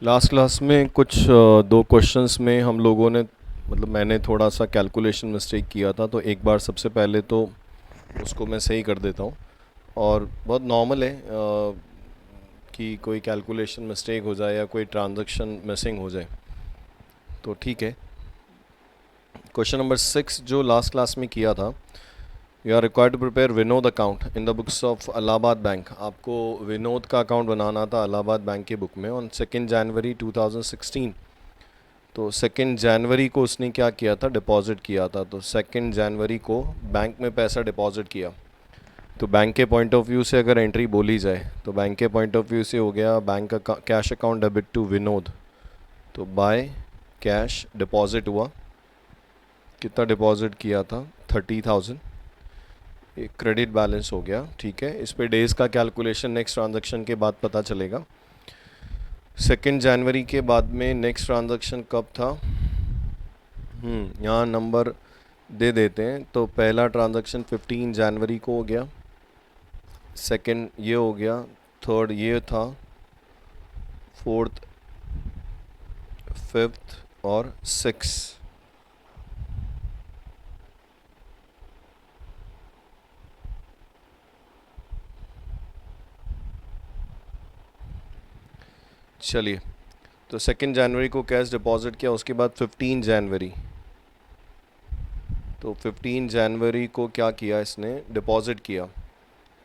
Last class में कुछ दो क्वेश्चंस में हम लोगों ने मैंने थोड़ा सा कैलकुलेशन मिस्टेक किया था, तो एक बार सबसे पहले तो उसको मैं सही कर देता हूँ। और बहुत नॉर्मल है कि कोई कैलकुलेशन मिस्टेक हो जाए या कोई ट्रांजैक्शन मिसिंग हो जाए, तो ठीक है। क्वेश्चन नंबर 6 जो लास्ट क्लास में किया था, you are required to prepare Vinod account in the books of Allahabad bank. आपको विनोद का अकाउंट बनाना था इलाहाबाद बैंक की बुक में ऑन 2 जनवरी 2016। तो 2 जनवरी को उसने क्या किया था, डिपॉजिट किया था। तो 2 जनवरी को बैंक में पैसा डिपॉजिट किया। तो बैंक के पॉइंट ऑफ व्यू से अगर एंट्री बोली जाए तो बैंक के पॉइंट ऑफ व्यू से हो गया बैंक का cash account debit to Vinod. तो बाय कैश डिपॉजिट हुआ, कितना डिपॉजिट किया था, 30,000। एक क्रेडिट बैलेंस हो गया, ठीक है। इस पे डेज़ का कैलकुलेशन नेक्स्ट ट्रांजैक्शन के बाद पता चलेगा। 2 जनवरी के बाद में नेक्स्ट ट्रांजैक्शन कब था, यहाँ नंबर दे देते हैं। तो पहला ट्रांजैक्शन 15 जनवरी को हो गया, सेकंड ये हो गया, थर्ड ये था, फोर्थ, फिफ्थ और सिक्स। चलिए, तो 2 जनवरी को कैश डिपॉजिट किया, उसके बाद 15 जनवरी। तो 15 जनवरी को क्या किया, इसने डिपॉजिट किया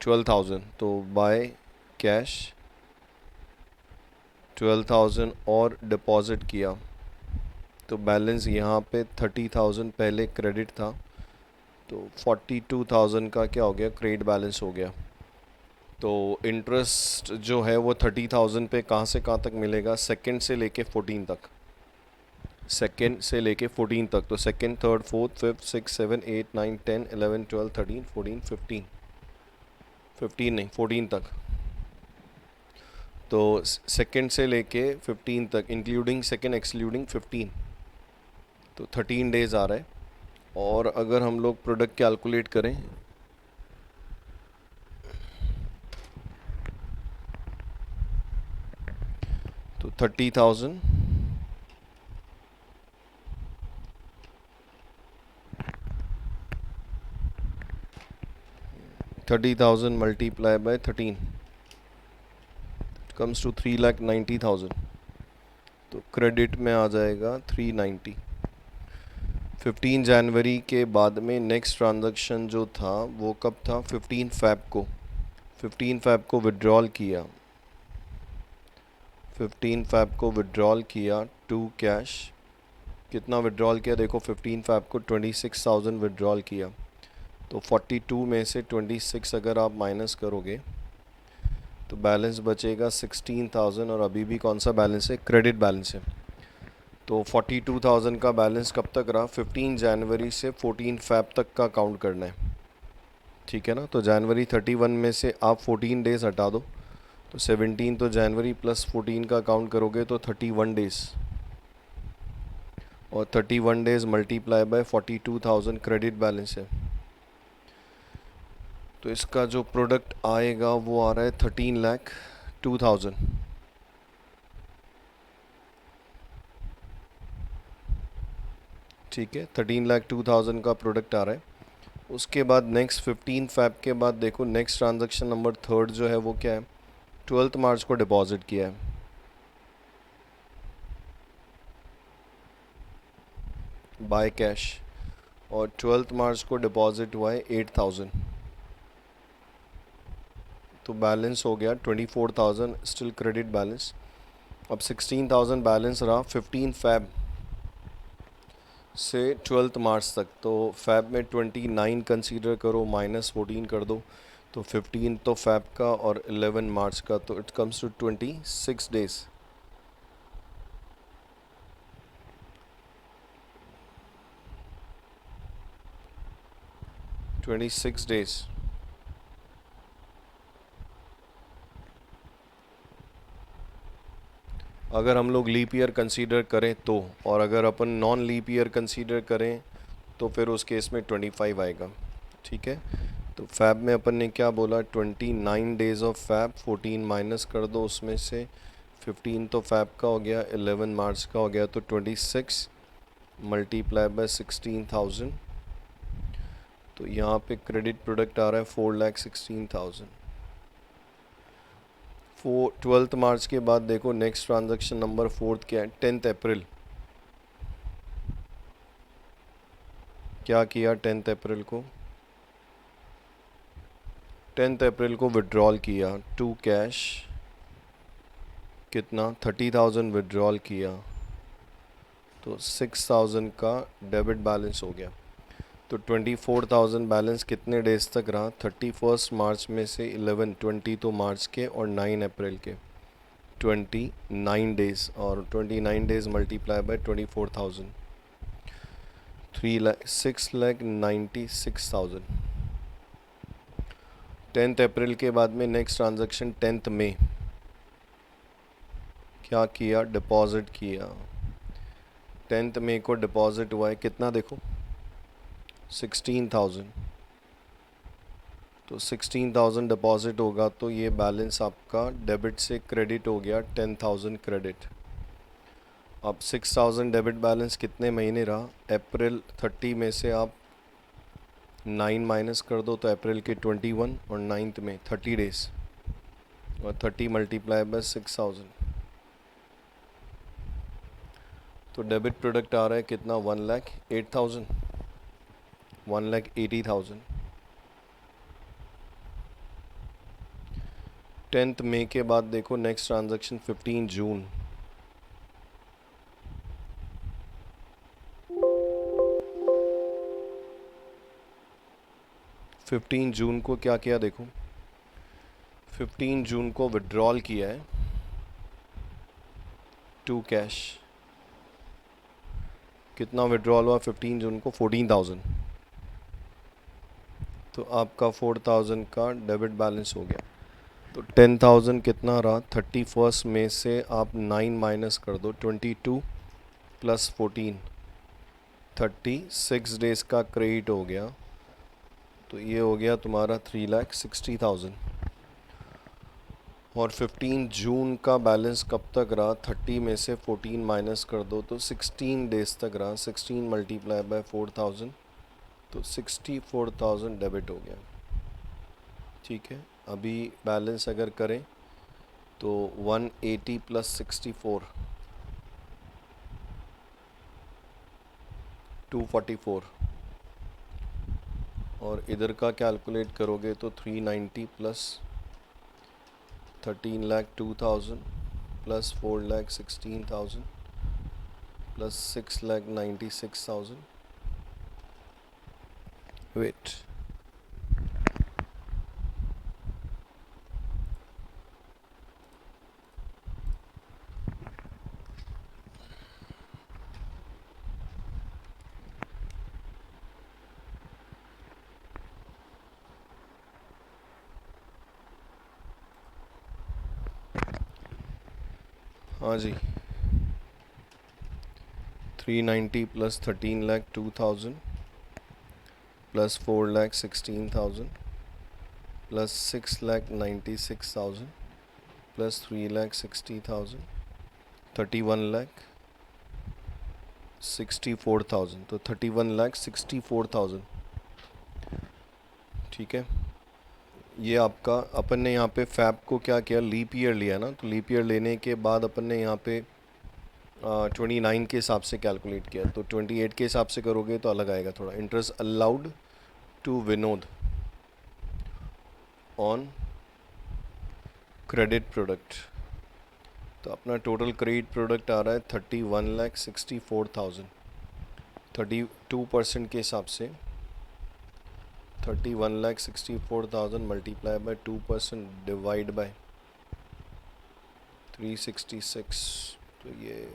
12,000। तो बाय कैश 12,000 और डिपॉजिट किया। तो बैलेंस यहाँ पे 30,000 पहले क्रेडिट था, तो 42,000 का क्या हो गया, क्रेडिट बैलेंस हो गया। तो इंटरेस्ट जो है वो 30,000 पे कहाँ से कहाँ तक मिलेगा, सेकंड से लेके 14 तक। सेकंड से लेके 14 तक, तो सेकंड, थर्ड, फोर्थ, फिफ्थ, 6, 7, 8, 9, 10, 11, 12, 13, 14, 15, 15 नहीं 14 तक। तो सेकंड से लेके 15 तक, इंक्लूडिंग सेकंड एक्सक्लूडिंग 15, तो 13 डेज आ रहा है। और अगर हम लोग प्रोडक्ट कैलकुलेट करें, तो 30,000 30,000 मल्टीप्लाई बाय 13 कम्स टू 3,90,000। तो क्रेडिट में आ जाएगा 390। 15 जनवरी के बाद में नेक्स्ट ट्रांजैक्शन जो था वो कब था, 15 फ़ैब को। 15 फ़ैब को विड्रॉल किया, 15 फ़ैब को विड्रॉल किया टू कैश। कितना विड्रॉल किया देखो, 15 फ़ैब को 26,000 विड्रॉल किया। तो 42 में से 26 अगर आप माइनस करोगे तो बैलेंस बचेगा 16,000। और अभी भी कौन सा बैलेंस है, क्रेडिट बैलेंस है। तो 42,000 का बैलेंस कब तक रहा, 15 जनवरी से 14 फ़ैब तक का काउंट करना है, ठीक है ना। तो जनवरी 31 में से आप 14 डेज़ हटा दो, तो 17, तो जनवरी प्लस 14 का काउंट करोगे तो 31 डेज़। और 31 days multiply by 42,000 credit balance है। तो इसका जो प्रोडक्ट आएगा वो आ रहा है 13,02,000। ठीक है, 13,02,000 का प्रोडक्ट आ रहा है। उसके बाद नेक्स्ट 15 फ़ैब के बाद देखो, नेक्स्ट ट्रांजैक्शन नंबर थर्ड जो है वो क्या है, 12 मार्च को डिपॉजिट किया है बाय कैश। और 12 मार्च को डिपॉजिट हुआ है 8,000। तो बैलेंस हो गया 24,000, स्टिल क्रेडिट बैलेंस। अब 16,000 बैलेंस रहा 15 फ़ैब से 12 मार्च तक। तो फ़ैब में 29 कंसीडर करो, माइनस 14 कर दो, तो 15 तो फ़ैब का और 11 मार्च का, तो it comes to 26 days. 26 days. अगर हम लोग लीप ईयर कंसीडर करें तो, और अगर अपन नॉन लीप ईयर कंसीडर करें तो फिर उस केस में 25 आएगा, ठीक है। तो फ़ैब में अपन ने क्या बोला, 29 डेज़ ऑफ फ़ैब, 14 माइनस कर दो उसमें से, 15 तो फैब का हो गया, 11 मार्च का हो गया, तो 26 मल्टीप्लाई बाय 16,000। तो यहाँ पे क्रेडिट प्रोडक्ट आ रहा है 4,16,000। 12th मार्च के बाद देखो नेक्स्ट ट्रांजैक्शन नंबर 4th क्या है, 10th अप्रैल। क्या किया 10th अप्रैल को? 10th अप्रैल को विड्रॉल किया टू कैश, कितना 30,000 विड्रॉल किया, तो 6,000 का डेबिट बैलेंस हो गया। तो 24,000 बैलेंस कितने डेज तक रहा? 31 मार्च में से 11, 22 मार्च के और 9 अप्रैल के, 29 डेज। और 29 डेज मल्टीप्लाई बाय 24,000, 6,96,000। 10th अप्रैल के बाद में नेक्स्ट ट्रांजैक्शन 10th मई। क्या किया? डिपॉजिट किया। 10th मई को डिपॉजिट हुआ है कितना देखो, 16,000। तो 16,000 डिपॉजिट होगा तो ये बैलेंस आपका डेबिट से क्रेडिट हो गया, 10,000 क्रेडिट। अब 6,000 डेबिट बैलेंस कितने महीने रहा? अप्रैल 30 में से आप 9 माइनस कर दो तो अप्रैल के 21 और 9th में 30 डेज, और 30 मल्टीप्लाई बाय 6,000। तो डेबिट प्रोडक्ट आ रहा है कितना? 1,08,000, 1,80,000। 10th मई के बाद देखो नेक्स्ट ट्रांजैक्शन 15 जून। फिफ्टीन जून को क्या किया देखो, 15 जून को विड्रॉल किया है टू कैश। कितना विड्रॉल हुआ 15 जून को? 14,000। तो आपका 4,000 का डेबिट बैलेंस हो गया। तो 10,000 कितना रहा? 31 में से आप 9 माइनस कर दो, 22 प्लस 14, 36 डेज का क्रेडिट हो गया। तो ये हो गया तुम्हारा 3,60,000। और 15 जून का बैलेंस कब तक रहा? 30 में से 14 माइनस कर दो तो 16 डेज तक रहा। 16 मल्टीप्लाई बाय 4,000, तो 64,000 डेबिट हो गया। ठीक है, अभी बैलेंस अगर करें तो 180 प्लस 64, 244। और इधर का कैलकुलेट करोगे तो 390 प्लस 13,02,000 प्लस 4,16,000 प्लस 6,96,000। वेट, हाँ जी, 390 प्लस 13,02,000 प्लस 4,16,000 प्लस 6,96,000 प्लस 3,60,000, 31,64,000। तो 31,64,000। ठीक है, ये आपका अपन ने यहाँ पे फैब को क्या किया, लीप ईयर लिया ना। तो लीप ईयर लेने के बाद अपन ने यहाँ पे 29 के हिसाब से कैलकुलेट किया। तो 28 के हिसाब से करोगे तो अलग आएगा थोड़ा। Interest allowed to Vinod on credit product. तो अपना टोटल क्रेडिट प्रोडक्ट आ रहा है 31,64,000। 32% के हिसाब से 31,64,000 मल्टीप्लाई बाय 2% डिवाइड बाय 366, तो ये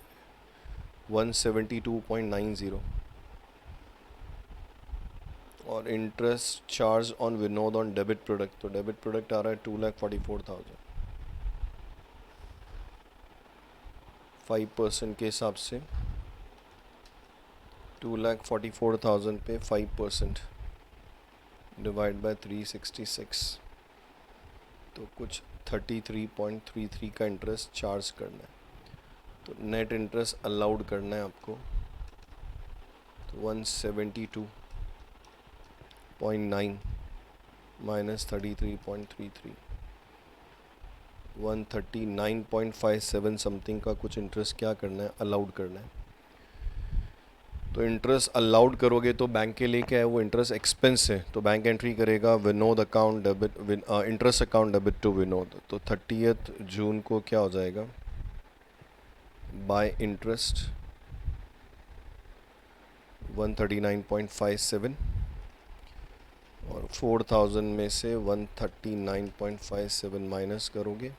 172.90। और interest charge on Vinod on debit product, तो डेबिट प्रोडक्ट आ रहा है 2,44,000। 5% के हिसाब से 2,44,000 पे 5% डिवाइड बाय 366, तो कुछ 33.33 का इंटरेस्ट चार्ज करना है। तो नेट इंटरेस्ट अलाउड करना है आपको, तो 172.9 माइनस 33.33, 139.57 समथिंग का कुछ इंटरेस्ट क्या करना है, अलाउड करना है। तो इंटरेस्ट अलाउड करोगे तो बैंक के लिए क्या है, वो इंटरेस्ट एक्सपेंस है, तो बैंक एंट्री करेगा Vinod account debit, interest account debit to Vinod. तो 30 जून को क्या हो जाएगा, बाय इंटरेस्ट 139.57 और 4000 में से 139.57 माइनस करोगे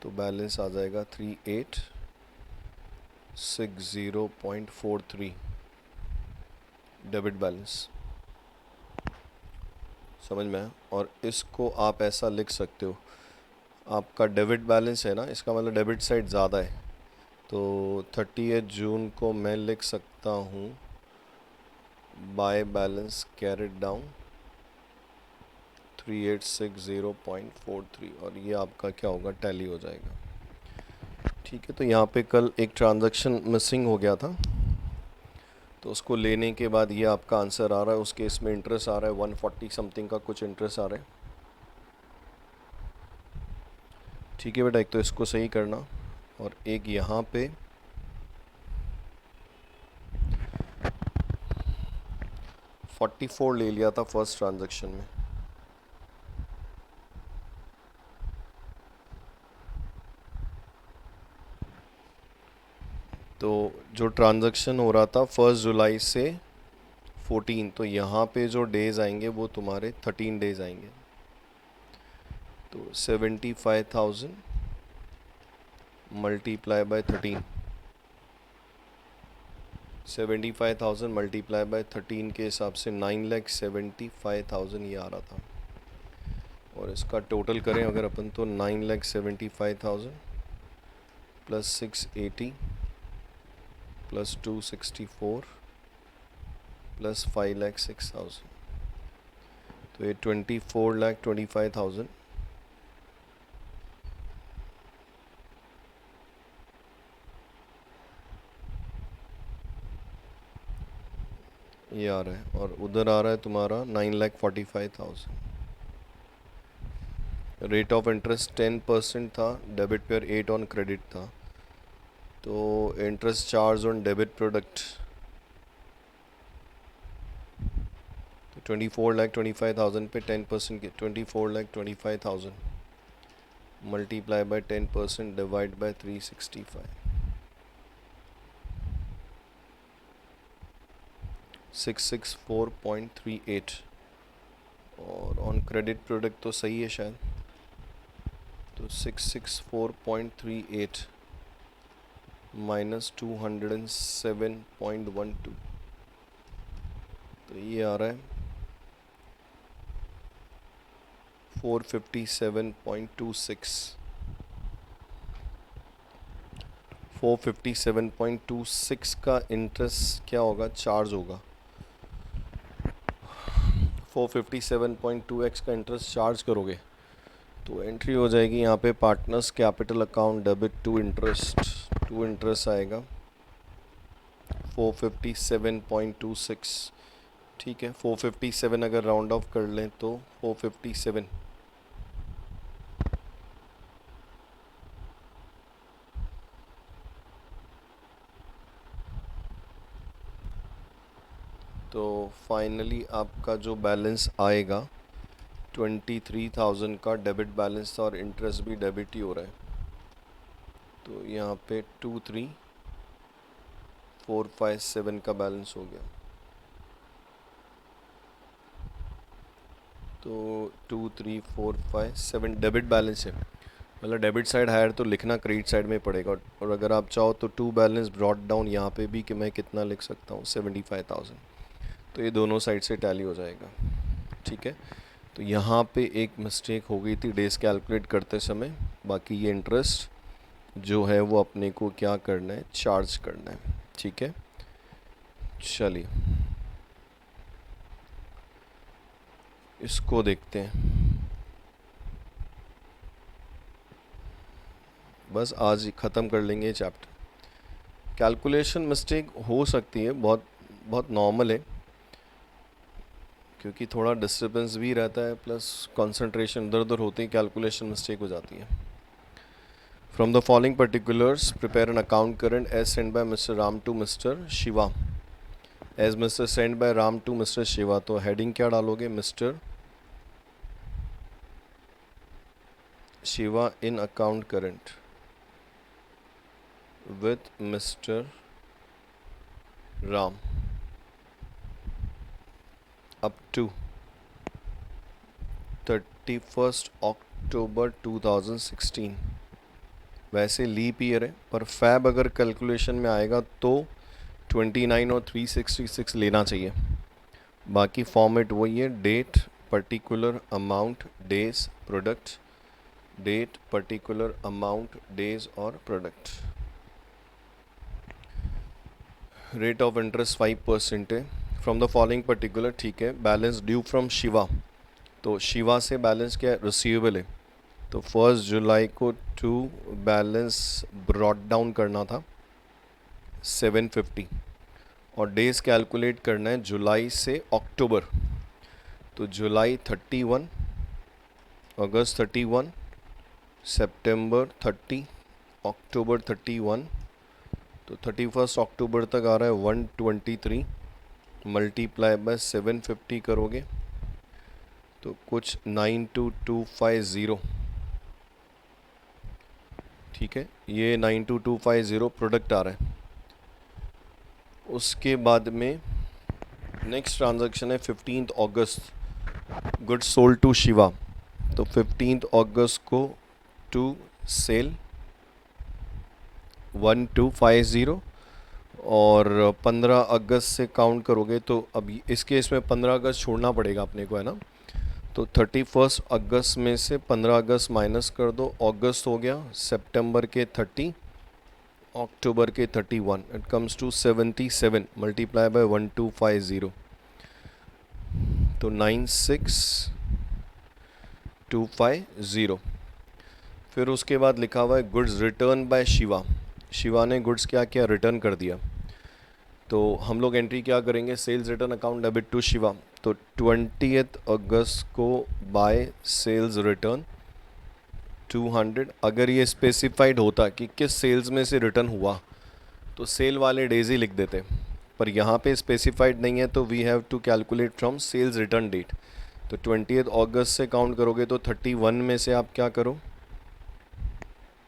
तो बैलेंस आ जाएगा 3860.43 डेबिट बैलेंस। समझ में आया? और इसको आप ऐसा लिख सकते हो, आपका डेबिट बैलेंस है ना, इसका मतलब डेबिट साइड ज़्यादा है, तो 30 जून को मैं लिख सकता हूँ बाय बैलेंस कैरेट डाउन 3860.43 और ये आपका क्या होगा, टैली हो जाएगा। ठीक है, तो यहाँ पे कल एक ट्रांजैक्शन मिसिंग हो गया था, तो उसको लेने के बाद ये आपका आंसर आ रहा है। उस केस में इंटरेस्ट आ रहा है 140 समथिंग का कुछ इंटरेस्ट आ रहा है। ठीक है बेटा, एक तो इसको सही करना और एक यहाँ पे 44 ले लिया था फर्स्ट ट्रांजैक्शन में। तो जो ट्रांजैक्शन हो रहा था 1 जुलाई से 14, तो यहाँ पे जो डेज आएंगे वो तुम्हारे 13 डेज आएंगे। तो 75,000 मल्टीप्लाई बाय 13, 75,000 मल्टीप्लाई बाय 13 के हिसाब से 9,75,000 ये आ रहा था। और इसका टोटल करें अगर अपन तो 9,75,000 प्लस 680 प्लस 264 प्लस 5,06,000, तो ये 24,25,000 ये आ रहा है। और उधर आ रहा है तुम्हारा 9,45,000। रेट ऑफ इंटरेस्ट 10% था, डेबिट पर 8 ऑन क्रेडिट था, तो interest charge on debit product 24,25,000 पे 10% के 24,25,000 मल्टीप्लाई बाय 10% डिवाइड बाय 365, 664.38। और ऑन क्रेडिट प्रोडक्ट तो सही है शायद, तो 664.38 माइनस 207.12, तो ये आ रहा है 457.26। 457.26 का इंटरेस्ट क्या होगा, चार्ज होगा। 457.2x का इंटरेस्ट चार्ज करोगे तो एंट्री हो जाएगी यहाँ पे partners capital account debit to interest आएगा 457.26। ठीक है, 457 अगर राउंड ऑफ कर लें तो 457, तो फाइनली आपका जो बैलेंस आएगा 23,000 का डेबिट बैलेंस था और इंटरेस्ट भी डेबिट ही हो रहा है, तो यहाँ पे 23,457 का बैलेंस हो गया। तो 23,457 डेबिट बैलेंस है, मतलब डेबिट साइड हायर तो लिखना क्रेडिट साइड में पड़ेगा। और अगर आप चाहो तो टू बैलेंस ब्रॉट डाउन यहाँ पे भी कि मैं कितना लिख सकता हूँ 75,000, तो ये दोनों साइड से टैली हो जाएगा। ठीक है, तो यहाँ पे एक मिस्टेक हो गई थी डेज कैलकुलेट करते समय, बाकी ये इंटरेस्ट जो है वो अपने को क्या करना है, चार्ज करना है। ठीक है, चलिए इसको देखते हैं। बस आज ही ख़त्म कर लेंगे ये चैप्टर। कैलकुलेशन मिस्टेक हो सकती है, बहुत बहुत नॉर्मल है, क्योंकि थोड़ा डिस्टर्बेंस भी रहता है, प्लस कंसंट्रेशन इधर उधर होते ही कैलकुलेशन मिस्टेक हो जाती है। From the following particulars prepare an account current as sent by Mister Ram to Mister Shiva. As Mister sent by Ram to Mister Shiva, तो हेडिंग क्या डालोगे? Mister Shiva in account current with Mr. Ram up to 31st October 2016। वैसे leap year है, पर fab अगर calculation में आएगा तो 29 और 366 लेना चाहिए। बाकी फॉर्मेट वही है, date particular amount days product, date particular amount days और प्रोडक्ट। रेट ऑफ इंटरेस्ट 5% है। फ्रॉम द फॉलोइंग पर्टिकुलर, ठीक है। बैलेंस ड्यू फ्रॉम शिवा, तो शिवा से बैलेंस क्या है? रिसीवेबल है। तो 1 जुलाई को टू बैलेंस ब्रॉट डाउन करना था 750, और डेज कैलकुलेट करना है जुलाई से अक्टूबर। तो जुलाई 31, अगस्त 31, सितंबर 30, अक्टूबर 31, तो 31 अक्टूबर तक आ रहा है 123, मल्टीप्लाई बाय 750 करोगे तो कुछ 92250, ठीक है। ये 92250 प्रोडक्ट आ रहा है। उसके बाद में नेक्स्ट ट्रांजैक्शन है 15 अगस्त, गुड्स सोल्ड टू शिवा। तो 15 अगस्त को टू सेल 1250, और 15 अगस्त से काउंट करोगे तो अब इस केस में 15 अगस्त छोड़ना पड़ेगा अपने को, है ना। तो 31 अगस्त में से 15 अगस्त माइनस कर दो, अगस्त हो गया, सितंबर के 30, अक्टूबर के 31, it comes to 77, multiply by 1250, तो 96250। फिर उसके बाद लिखा हुआ है goods return by Shiva. Shiva ने गुड्स क्या किया? रिटर्न कर दिया। तो हम लोग एंट्री क्या करेंगे? Sales return account debit to Shiva. तो 20 अगस्त को बाय सेल्स रिटर्न 200। अगर ये स्पेसिफाइड होता कि किस सेल्स में से रिटर्न हुआ तो सेल वाले डेज ही लिख देते, पर यहाँ पे स्पेसिफाइड नहीं है, तो we have to calculate from sales return date. तो 20 अगस्त से काउंट करोगे तो 31 में से आप क्या करो?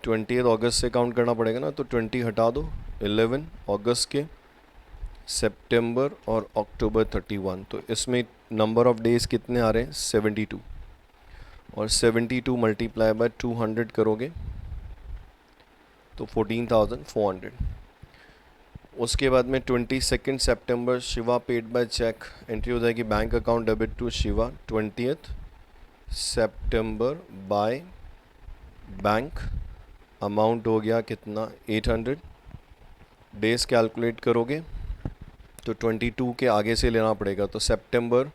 20 अगस्त से काउंट करना पड़ेगा ना, तो 20 हटा दो, 11 अगस्त के, सितंबर और अक्टूबर 31। तो इसमें नंबर ऑफ डेज कितने आ रहे हैं? 72, और 72 मल्टीप्लाई बाय 200 करोगे तो 14,400। उसके बाद में 22 सितंबर Shiva paid by cheque, entry हो जाएगी bank account debit to Shiva 20 सितंबर बाय बैंक, अमाउंट हो गया कितना? 800। डेज कैलकुलेट करोगे तो 22 के आगे से लेना पड़ेगा, तो सितंबर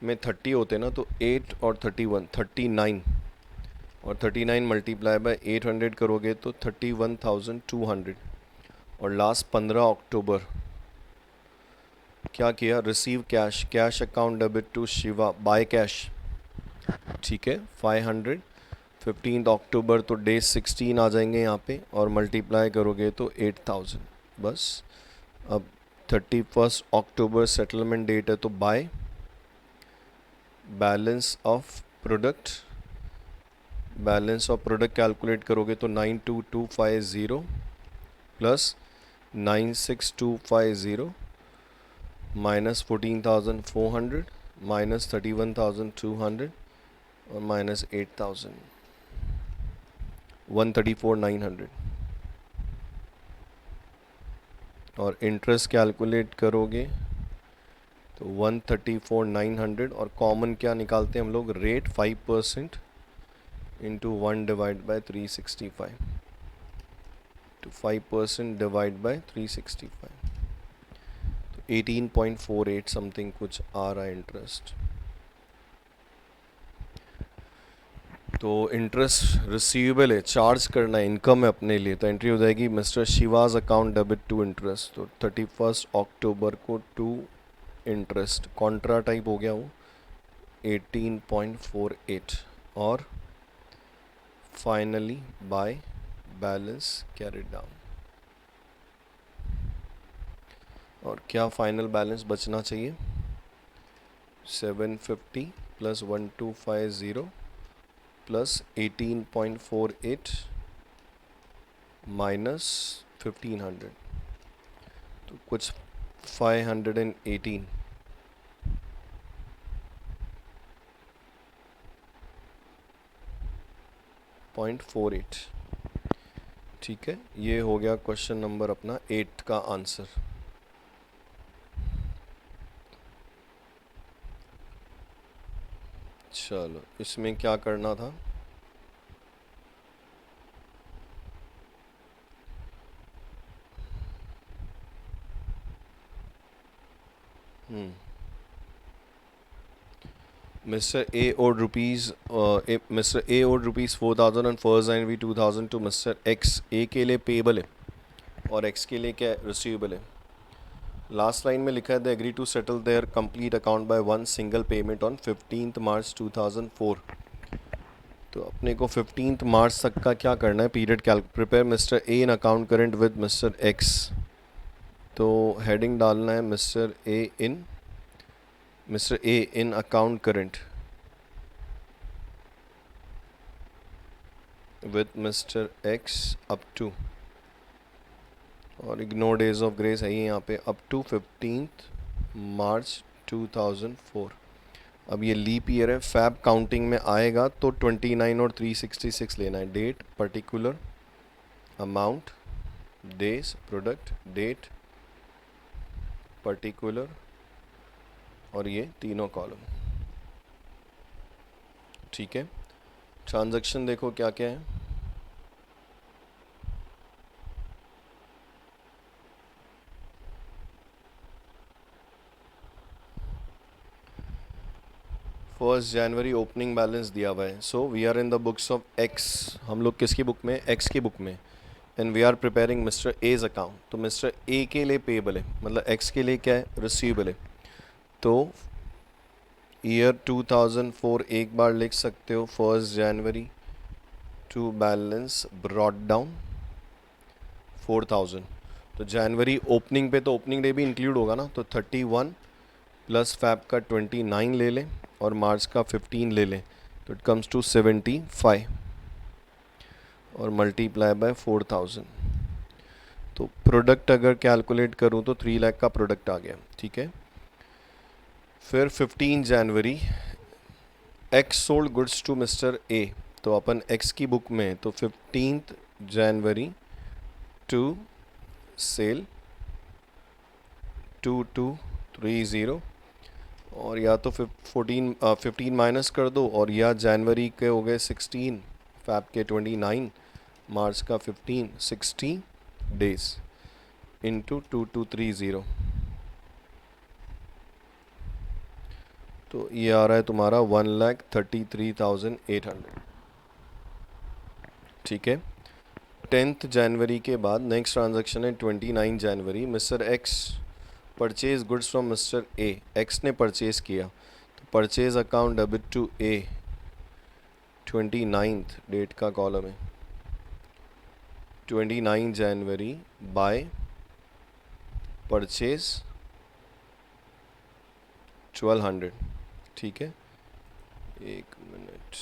में 30 होते ना, तो 8 और 31 39, और 39 मल्टीप्लाई बाय 800 करोगे तो 31,200। और लास्ट 15 अक्टूबर क्या किया? Receive cash, cash account debit to Shiva by cash, ठीक है, 500। 15 अक्टूबर तो डे 16 आ जाएंगे यहाँ पे, और मल्टीप्लाई करोगे तो 8,000। बस अब 31 अक्टूबर सेटलमेंट डेट है, तो by balance of product, balance of product calculate करोगे तो 92250 प्लस 96250 माइनस 14,400 माइनस 31,200 और माइनस 8,000, 134,900। और इंटरेस्ट कैलकुलेट करोगे तो 134,900, और कॉमन क्या निकालते हैं हम लोग? रेट 5% इंटू 1 डिवाइड बाय 365, तो 5% डिवाइड बाय 365, तो 18.48 समथिंग कुछ आ रहा है इंटरेस्ट। तो इंटरेस्ट रिसीवेबल है, चार्ज करना है, इनकम है अपने लिए, तो एंट्री हो जाएगी Mister Shiva's account debit to interest. तो 31 अक्टूबर को टू इंटरेस्ट, कॉन्ट्रा टाइप हो गया वो 18.48, और finally by balance carried down. और क्या फाइनल बैलेंस बचना चाहिए? 750 प्लस 1250 प्लस 18.48 माइनस 1500, तो कुछ 518.48। ठीक है, ये हो गया क्वेश्चन नंबर अपना 8 का आंसर। चलो, इसमें क्या करना था? Mr. A owed Mr. A owed rupees 4,000 on 1st January 2000 to Mr. X। A के लिए पेबल है और X के लिए क्या है? रिसीवेबल है। लास्ट लाइन में लिखा है they agree to settle their complete account by one single payment on 15th March 2004। तो अपने को 15th मार्च तक का क्या करना है? Period prepare mister A in account current with mister X. तो हेडिंग डालना है mister A in account current with Mr. X up to, और इग्नोर डेज ऑफ ग्रेस है ये यहाँ पे, अप टू 15th March 2004। अब ये लीप ईयर है, फैब काउंटिंग में आएगा तो 29 और 366 लेना है। Date, particular, amount, days, product, date, particular, और ये तीनों कॉलम। ठीक है, ट्रांजैक्शन देखो क्या क्या है। फर्स्ट जनवरी ओपनिंग बैलेंस दिया हुआ है, so we are in the books of X. हम लोग किसकी बुक में? एक्स की बुक में। And we are preparing Mister A's account. तो मिस्टर ए के लिए पेबल है, मतलब एक्स के लिए क्या है? रिसीवेबल है। तो ईयर 2004 एक बार लिख सकते हो, 1st January to balance brought down 4000। तो जनवरी ओपनिंग पे तो ओपनिंग डे भी इंक्लूड होगा ना, तो 31 प्लस फैब का 29 ले लें और मार्च का 15 ले लें, तो इट कम्स टू 75 और मल्टीप्लाई बाय 4000। तो प्रोडक्ट अगर कैलकुलेट करूं तो 3 लाख का प्रोडक्ट आ गया। ठीक है, फिर 15 जनवरी X sold goods to mister A. तो अपन एक्स की बुक में, तो 15th January टू सेल 2230, और या तो 15 माइनस कर दो, और या जनवरी के हो गए 16, फैब के 29, मार्च का 15, 60 डेज इंटू 2230। तो ये आ रहा है तुम्हारा 1,33,800। ठीक है, 10th जनवरी के बाद नेक्स्ट ट्रांजैक्शन है 29 जनवरी। Mister X purchase goods from mister A. X ने परचेज किया, तो purchase account debit to A, 29th date का कॉलम है, 29 जनवरी बाय परचेज 1200। ठीक है, एक मिनट।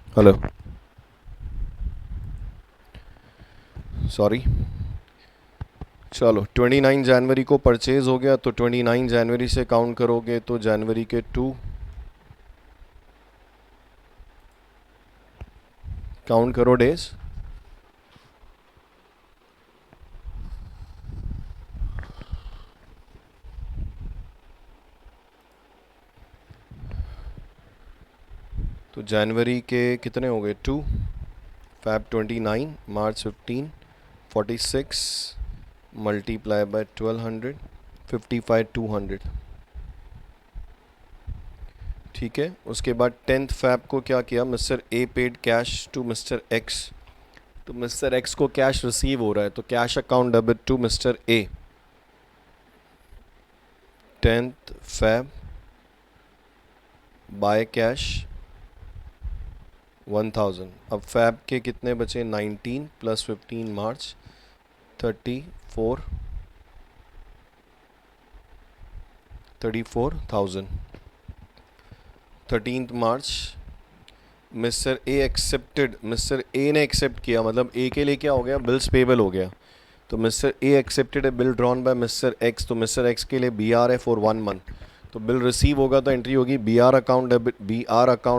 Hello, sorry. चलो 29 जनवरी को परचेज हो गया, तो 29 जनवरी से काउंट करोगे तो जनवरी के 2 काउंट करो डेज। तो जनवरी के कितने हो गए? 2, फैब 29, मार्च 15, 46 मल्टीप्लाई बाय 1200, 55 200। ठीक है, उसके बाद 10th फैब को क्या किया? Mister A paid cash to mister X. तो मिस्टर एक्स को कैश रिसीव हो रहा है, तो cash account debit to mister A. 10th Feb by cash 1000। अब फैब के कितने बचे? 19 plus 15 March 34,000। 13th March Mister A accepted, Mister A ने एक्सेप्ट किया, मतलब ए के लिए क्या हो गया? बिल्स पेबल हो गया। तो Mister A accepted a bill drawn by Mister X, तो मिस्टर एक्स के लिए बी आर है फॉर 1 मंथ। तो बिल रिसीव होगा तो एंट्री होगी B R account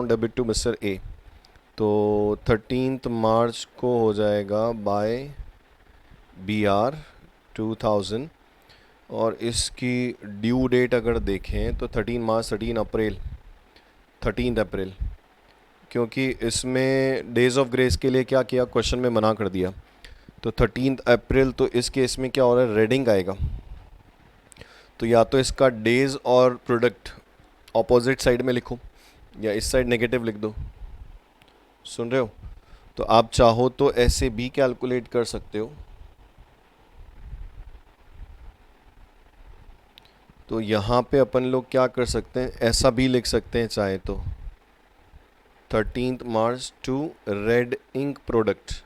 debit to mister A. तो 13th मार्च को हो जाएगा बाय बी आर 2000। और इसकी ड्यू डेट अगर देखें तो 13 मार्च, 13 अप्रैल, 13 अप्रैल, क्योंकि इसमें डेज ऑफ ग्रेस के लिए क्या किया? क्वेश्चन में मना कर दिया। तो 13 अप्रैल, तो इस केस में क्या हो रहा है? रेडिंग आएगा। तो या तो इसका डेज और प्रोडक्ट ऑपोजिट साइड में लिखो, या इस साइड नेगेटिव लिख दो। सुन रहे हो? तो आप चाहो तो ऐसे भी कैलकुलेट कर सकते हो। तो यहाँ पे अपन लोग क्या कर सकते हैं? ऐसा भी लिख सकते हैं चाहे तो। 13th March to red ink product.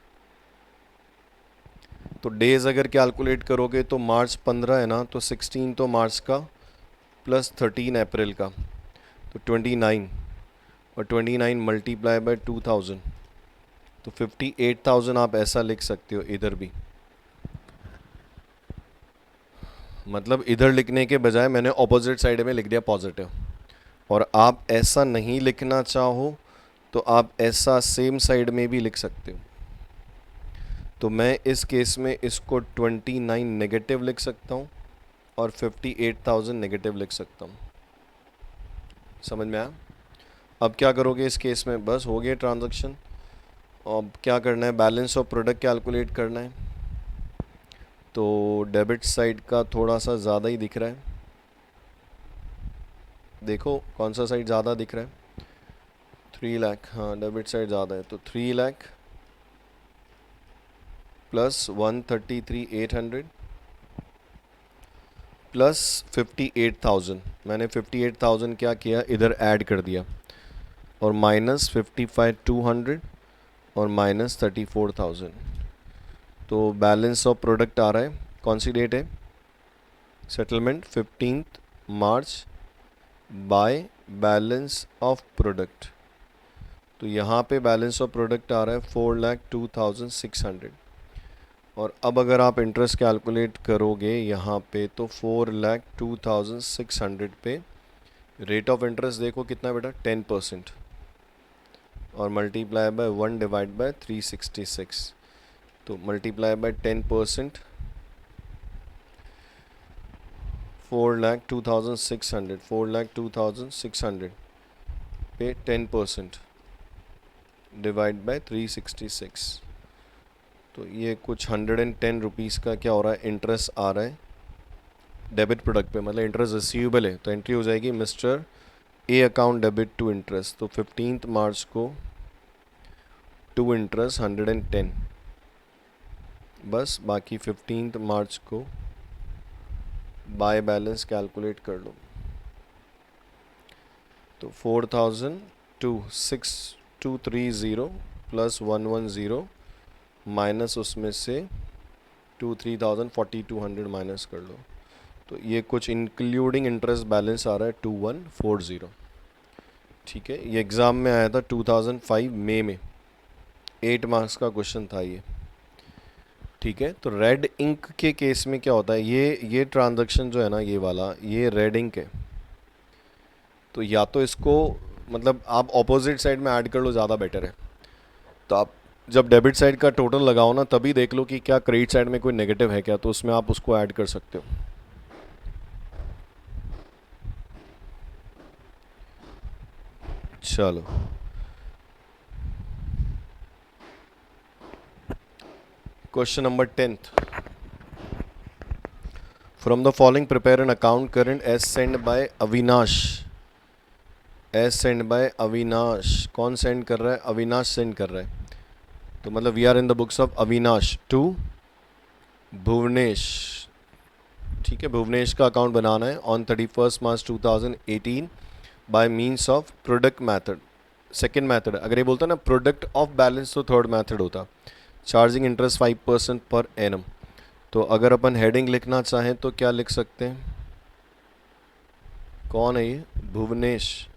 तो डेज अगर कैलकुलेट करोगे तो मार्च 15 है ना, तो 16 तो मार्च का प्लस 13 अप्रैल का, तो 29, और 29 मल्टीप्लाई बाय 2000, तो 58,000 आप ऐसा लिख सकते हो इधर भी। मतलब इधर लिखने के बजाय मैंने ऑपोजिट साइड में लिख दिया पॉजिटिव। और आप ऐसा नहीं लिखना चाहो तो आप ऐसा सेम साइड में भी लिख सकते हो। तो मैं इस केस में इसको 29 नेगेटिव लिख सकता हूँ और 58,000 नेगेटिव लिख सकता हूँ। समझ में आया? अब क्या करोगे इस केस में? बस हो गया ट्रांजैक्शन। अब क्या करना है? बैलेंस ऑफ प्रोडक्ट कैलकुलेट करना है। तो डेबिट साइड का थोड़ा सा ज़्यादा ही दिख रहा है। देखो कौन सा साइड ज़्यादा दिख रहा है? 3 लाख, हाँ डेबिट साइड ज़्यादा है, तो 3 लाख प्लस 133,800 प्लस 58,000। मैंने 58,000 क्या किया? इधर ऐड कर दिया, और माइनस 55,200 और माइनस 34,000। तो बैलेंस ऑफ प्रोडक्ट आ रहा है, कौन सी डेट है? Settlement 15th March by balance of product. तो यहाँ पे बैलेंस ऑफ प्रोडक्ट आ रहा है 4,02,600। और अब अगर आप इंटरेस्ट कैलकुलेट करोगे यहाँ पे तो 4,02,600 पे रेट ऑफ इंटरेस्ट देखो कितना बेटा? 10%। और मल्टीप्लाई बाय 1 डिवाइड बाय 366। तो मल्टीप्लाई बाय 10%, 4,02,600, 4,02,600 पे 10% डिवाइड बाय 366। तो ये कुछ 110 रुपीज़ का क्या हो रहा है? इंटरेस्ट आ रहा है डेबिट प्रोडक्ट पे, मतलब इंटरेस्ट रिसीवेबल है। तो एंट्री हो जाएगी Mister A account debit to interest. तो 15th मार्च को टू इंटरेस्ट 110, बस बाकी 15th मार्च को बाय बैलेंस कैलकुलेट कर लो। तो 4,002,6,230 प्लस 110 माइनस उसमें से 4,200 माइनस कर लो। तो ये कुछ इंक्लूडिंग इंटरेस्ट बैलेंस आ रहा है 2140। ठीक है, ये एग्ज़ाम में आया था 2005 मई में, 8 मार्क्स का क्वेश्चन था ये। ठीक है, तो रेड इंक के केस में क्या होता है, ये ट्रांजैक्शन जो है ना, ये वाला, ये रेड इंक है। तो या तो इसको मतलब आप ऑपोजिट साइड में ऐड कर लो, ज़्यादा बेटर है। तो आप जब डेबिट साइड का टोटल लगाओ ना, तभी देख लो कि क्या क्रेडिट साइड में कोई नेगेटिव है क्या, तो उसमें आप उसको ऐड कर सकते हो। चलो, question number 10th। From the following prepare an account current as sent by Avinash. As sent by Avinash, कौन सेंड कर रहा है? अविनाश सेंड कर रहा है। तो मतलब we are in the books of Avinash to Bhuvnesh. ठीक है, भुवनेश का अकाउंट बनाना है on 31 March 2018 by means of product method. Second method, अगर ये बोलता ना प्रोडक्ट ऑफ बैलेंस तो थर्ड मैथड होता। Charging interest 5% per annum. तो अगर अपन हेडिंग लिखना चाहें तो क्या लिख सकते हैं? कौन है ये? Bhuvnesh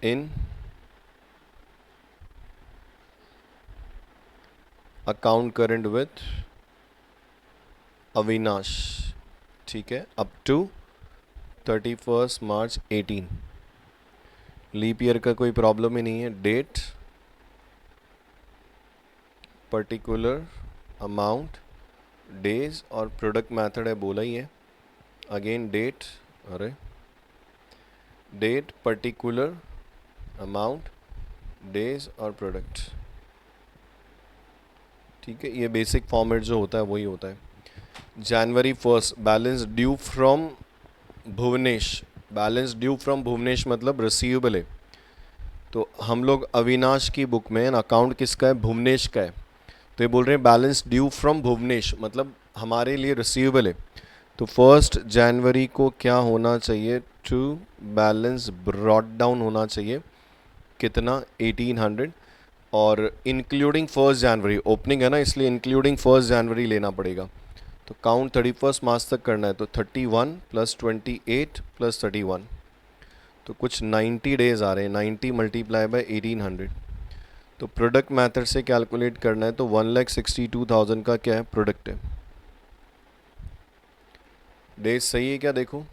in account current with Avinash. ठीक है, up to 31 March 18। Leap year का कोई प्रॉब्लम ही नहीं है। डेट, पर्टिकुलर अमाउंट, डेज और प्रोडक्ट मेथड है, बोला ही है। अगेन डेट, अरे डेट, पर्टिकुलर अमाउंट, डेज और प्रोडक्ट। ठीक है, ये बेसिक फॉर्मेट जो होता है वही होता है। जनवरी 1 balance due from Bhuvnesh. Balance due from Bhuvnesh मतलब रिसीवेबल है। तो हम लोग अविनाश की बुक में अकाउंट किसका है? भुवनेश का है। तो ये बोल रहे हैं बैलेंस ड्यू फ्रॉम भुवनेश, मतलब हमारे लिए रिसीवेबल है। तो 1 जनवरी को क्या होना चाहिए? टू बैलेंस ब्रॉट डाउन होना चाहिए। कितना? 1800। और इंक्लूडिंग 1 जनवरी, ओपनिंग है ना, इसलिए इंक्लूडिंग 1 जनवरी लेना पड़ेगा। तो काउंट 31 मार्च तक करना है। तो 31 + 28 + 31, तो कुछ 90 डेज आ रहे हैं। 90 मल्टीप्लाई बाय 1800। तो प्रोडक्ट मेथड से कैलकुलेट करना है। तो 1,62,000 का क्या है? प्रोडक्ट है। डेज सही है क्या? देखो,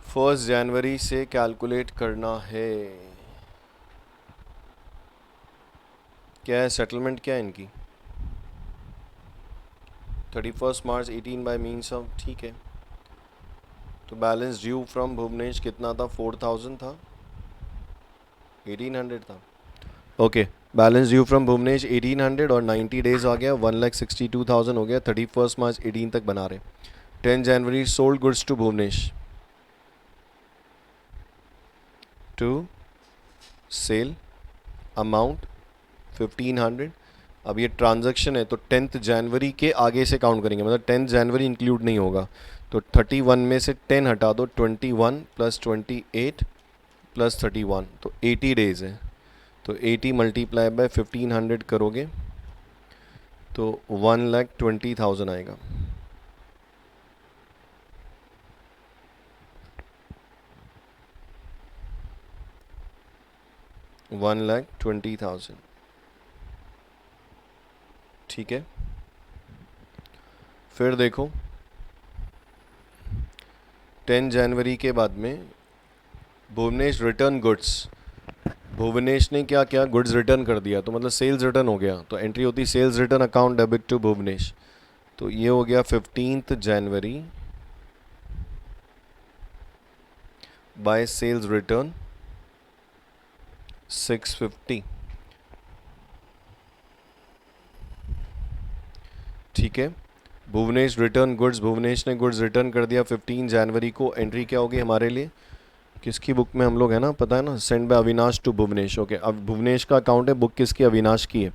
1 जनवरी से कैलकुलेट करना है। क्या है सेटलमेंट? क्या है इनकी? 31 मार्च 18 बाय मीन्स ऑफ। ठीक है, तो बैलेंस ड्यू फ्रॉम भुवनेश कितना था? 4,000 था, 1800 था। Okay, balance due from Bhuvnesh 1800 और 90 डेज आ गया, 1,62,000 हो गया। 31 मार्च 18 तक बना रहे। 10 जनवरी sold goods to Bhuvnesh. To sale amount 1500। अब ये ट्रांजैक्शन है तो 10th जनवरी के आगे से काउंट करेंगे, मतलब 10th जनवरी इंक्लूड नहीं होगा। तो 31 में से 10 हटा दो, 21 + 28 + 31, तो 80 डेज है। तो 80 मल्टीप्लाई बाय 1500 करोगे तो 1,20,000 आएगा। $1,20,000। ठीक है, फिर देखो 10 जनवरी के बाद में भुवनेश रिटर्न गुड्स। भुवनेश ने क्या किया? गुड्स रिटर्न कर दिया, तो मतलब सेल्स रिटर्न हो गया। तो एंट्री होती sales return account debit to Bhuvnesh. तो ये हो गया 15th जनवरी बाय सेल्स रिटर्न 650। ठीक है, भुवनेश रिटर्न गुड्स, भुवनेश ने गुड्स रिटर्न कर दिया 15 जनवरी को। एंट्री क्या होगी हमारे लिए? किसकी बुक में हम लोग है ना, पता है ना, sent by Avinash to Bhuvnesh. Okay, अब भुवनेश का अकाउंट है, बुक किसकी? अविनाश की है।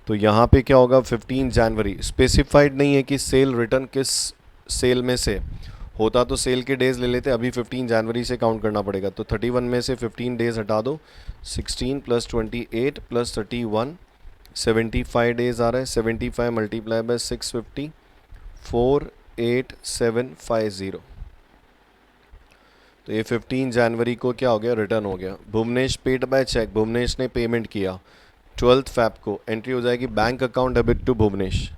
तो यहाँ पे क्या होगा? 15 जनवरी। स्पेसिफाइड नहीं है कि सेल रिटर्न किस सेल में से होता, तो सेल के डेज ले लेते। अभी 15 जनवरी से काउंट करना पड़ेगा। तो 31 में से 15 डेज हटा दो, 16 + 28 + 31, 75 डेज आ रहा है। 75 मल्टीप्लाई बाय 650, 48750। तो ये 15 जनवरी को क्या हो गया, रिटर्न हो गया। Bhuvnesh paid by cheque, Bhuvnesh ने पेमेंट किया 12 फैब को, एंट्री हो जाएगी bank account debit to Bhuvnesh.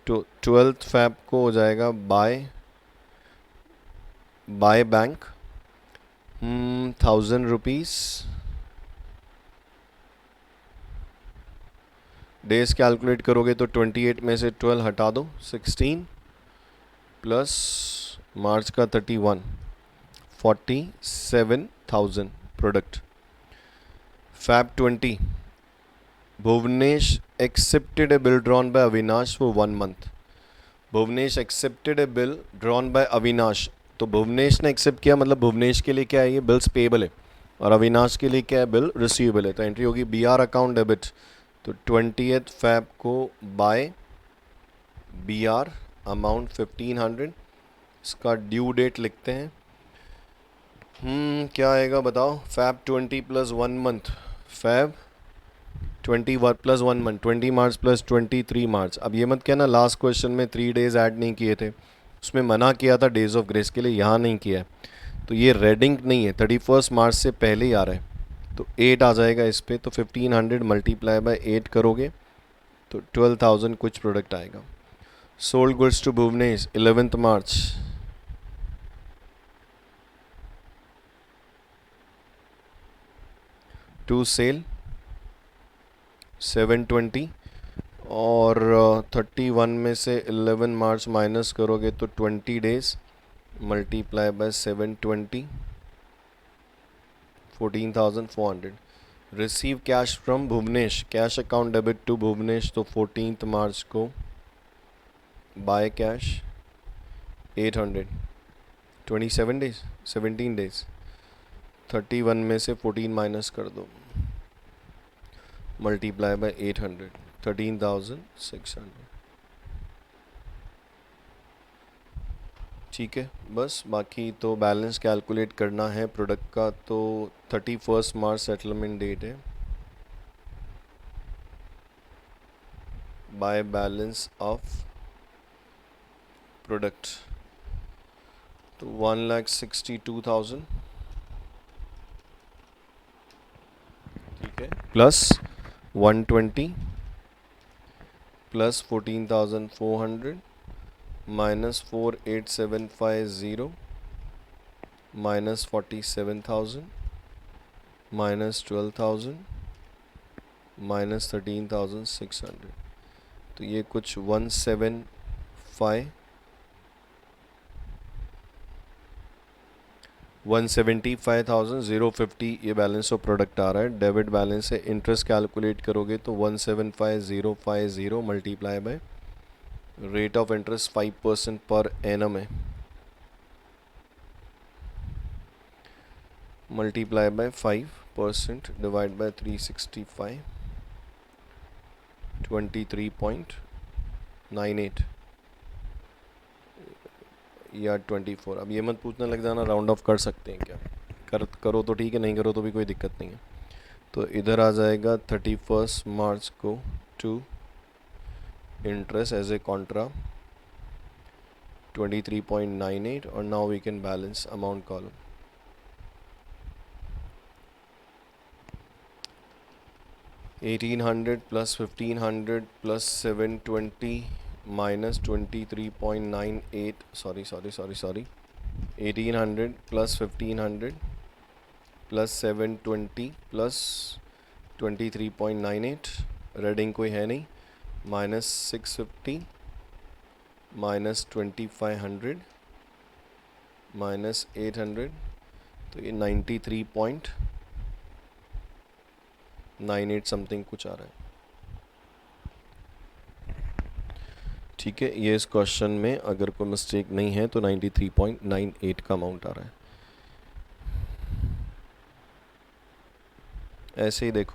तो 12 फैब को हो जाएगा by bank 1000 rupees. Days calculate करोगे तो 28 में से 12 हटा दो, 16 प्लस मार्च का 31, 47,000 product. Feb 20, Bhuvnesh accepted a bill drawn by Avinash for 1 month. Bhuvnesh accepted a bill drawn by Avinash, तो भुवनेश ने एक्सेप्ट किया, मतलब भुवनेश के लिए क्या है, ये बिल्स पेएबल है, और अविनाश के लिए क्या है, बिल रिसीवेबल है। तो एंट्री होगी बी आर अकाउंट डेबिट। तो 20th फैब को बाय बी आर अमाउंट 1500, इसका ड्यू डेट लिखते हैं। क्या आएगा बताओ, Feb 20 plus 1 month, Feb 20 plus 1 month, 20 March plus 23 March. अब ये मत कहना लास्ट क्वेश्चन में 3 डेज ऐड नहीं किए थे, उसमें मना किया था डेज ऑफ ग्रेस के लिए, यहाँ नहीं किया है। तो ये रेडिंग नहीं है, 31 मार्च से पहले ही आ रहा है, तो 8 आ जाएगा इस पे। तो 1500 मल्टीप्लाई बाय 8 करोगे तो 12,000 कुछ प्रोडक्ट आएगा। Sold goods to Bhuvnesh 11th March, to sale 720, और 31 में से 11 मार्च माइनस करोगे तो 20 days multiply by 720, 14,400। Receive cash from Bhuvnesh, cash account debit to Bhuvnesh, तो 14th मार्च को बाय कैश 800, 27 डेज, 17 डेज, 31 में से 14 माइनस कर दो, मल्टीप्लाई बाय 800, 13,600। ठीक है, बस बाकी तो बैलेंस कैलकुलेट करना है प्रोडक्ट का। तो 31 मार्च सेटलमेंट डेट है, बाय बैलेंस ऑफ प्रोडक्ट तो 1,62,000, ठीक है, plus 120 plus 14,400 minus 48,750 minus 47,000 minus 12,000 minus 13,600। तो ये कुछ 175,050 ये बैलेंस ऑफ प्रोडक्ट आ रहा है। डेबिट बैलेंस है, इंटरेस्ट कैलकुलेट करोगे तो 175,050 multiply by rate of interest 5% per annum है, मल्टीप्लाई बाय 5% डिवाइड बाय 365, 23.98 या 24। अब ये मत पूछने लग जाना राउंड ऑफ कर सकते हैं क्या, करो तो ठीक है, नहीं करो तो भी कोई दिक्कत नहीं है। तो इधर आ जाएगा 31 मार्च को to interest as a contra 23.98, और now we can balance amount column. $1,800 plus 1,500 plus 720 minus 23.98, sorry 1,800 plus 1,500 plus 720 plus 23.98, रेडिंग कोई है नहीं, माइनस 650 माइनस 2,500 माइनस 800, तो ये 93.98 समथिंग कुछ आ रहा है। ठीक है, ये इस क्वेश्चन में अगर कोई मिस्टेक नहीं है तो 93.98 का अमाउंट आ रहा है। ऐसे ही देखो,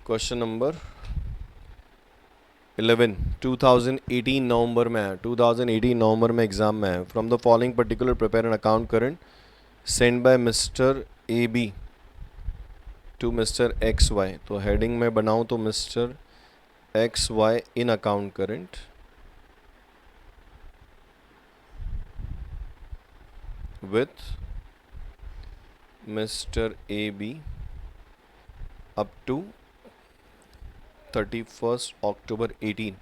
क्वेश्चन नंबर 11 2018 नवंबर में है, 2018 नवंबर में एग्जाम में है। From the following particular prepare an account current send by mister A B to mister X Y, तो हेडिंग में बनाऊँ तो mister X Y in account current with mister A B up to 31st October 18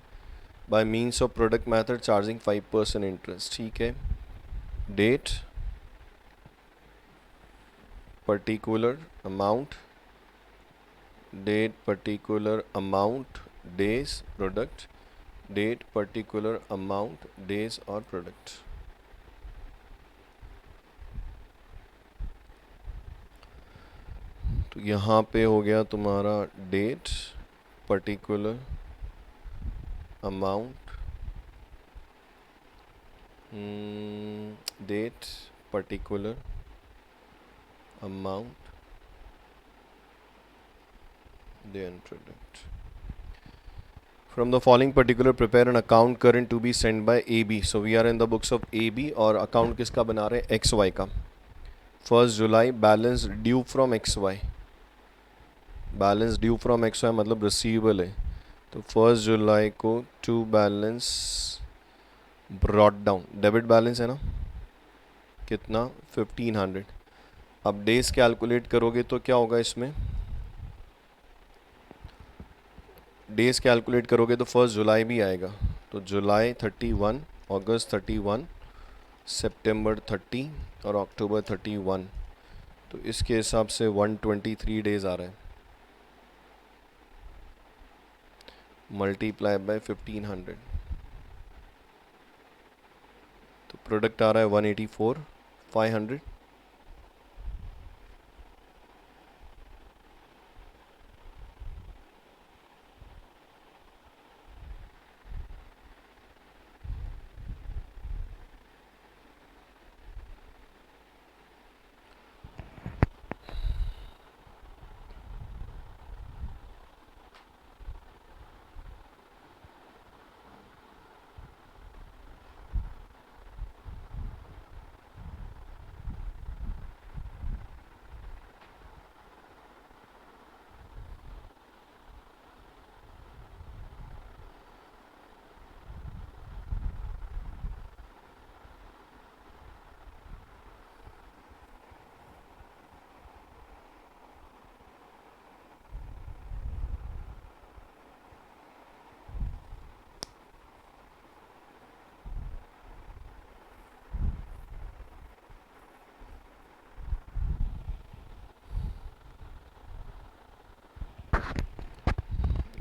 by means of product method charging 5% interest. ठीक है. Date, particular amount, date, particular amount, days, product, date, particular amount, days और product. तो यहाँ पे हो गया तुम्हारा date, particular amount, date, particular amount, then product. From the following particular prepare an account current to be sent by AB. So we are in the books of AB और account किसका बना रहे हैं, XY का. 1st July balance due from XY, balance due from XY मतलब receivable है. तो 1st जुलाई को to balance brought down, debit balance है ना, कितना 1500. अब डेज कैलकुलेट करोगे तो क्या होगा इसमें, डेज कैलकुलेट करोगे तो 1st जुलाई भी आएगा. तो जुलाई 31, अगस्त 31, सितंबर 30 और अक्टूबर 31. तो इसके हिसाब से 123 डेज आ रहा है, मल्टीप्लाई बाय 1500. तो प्रोडक्ट आ रहा है 184 500.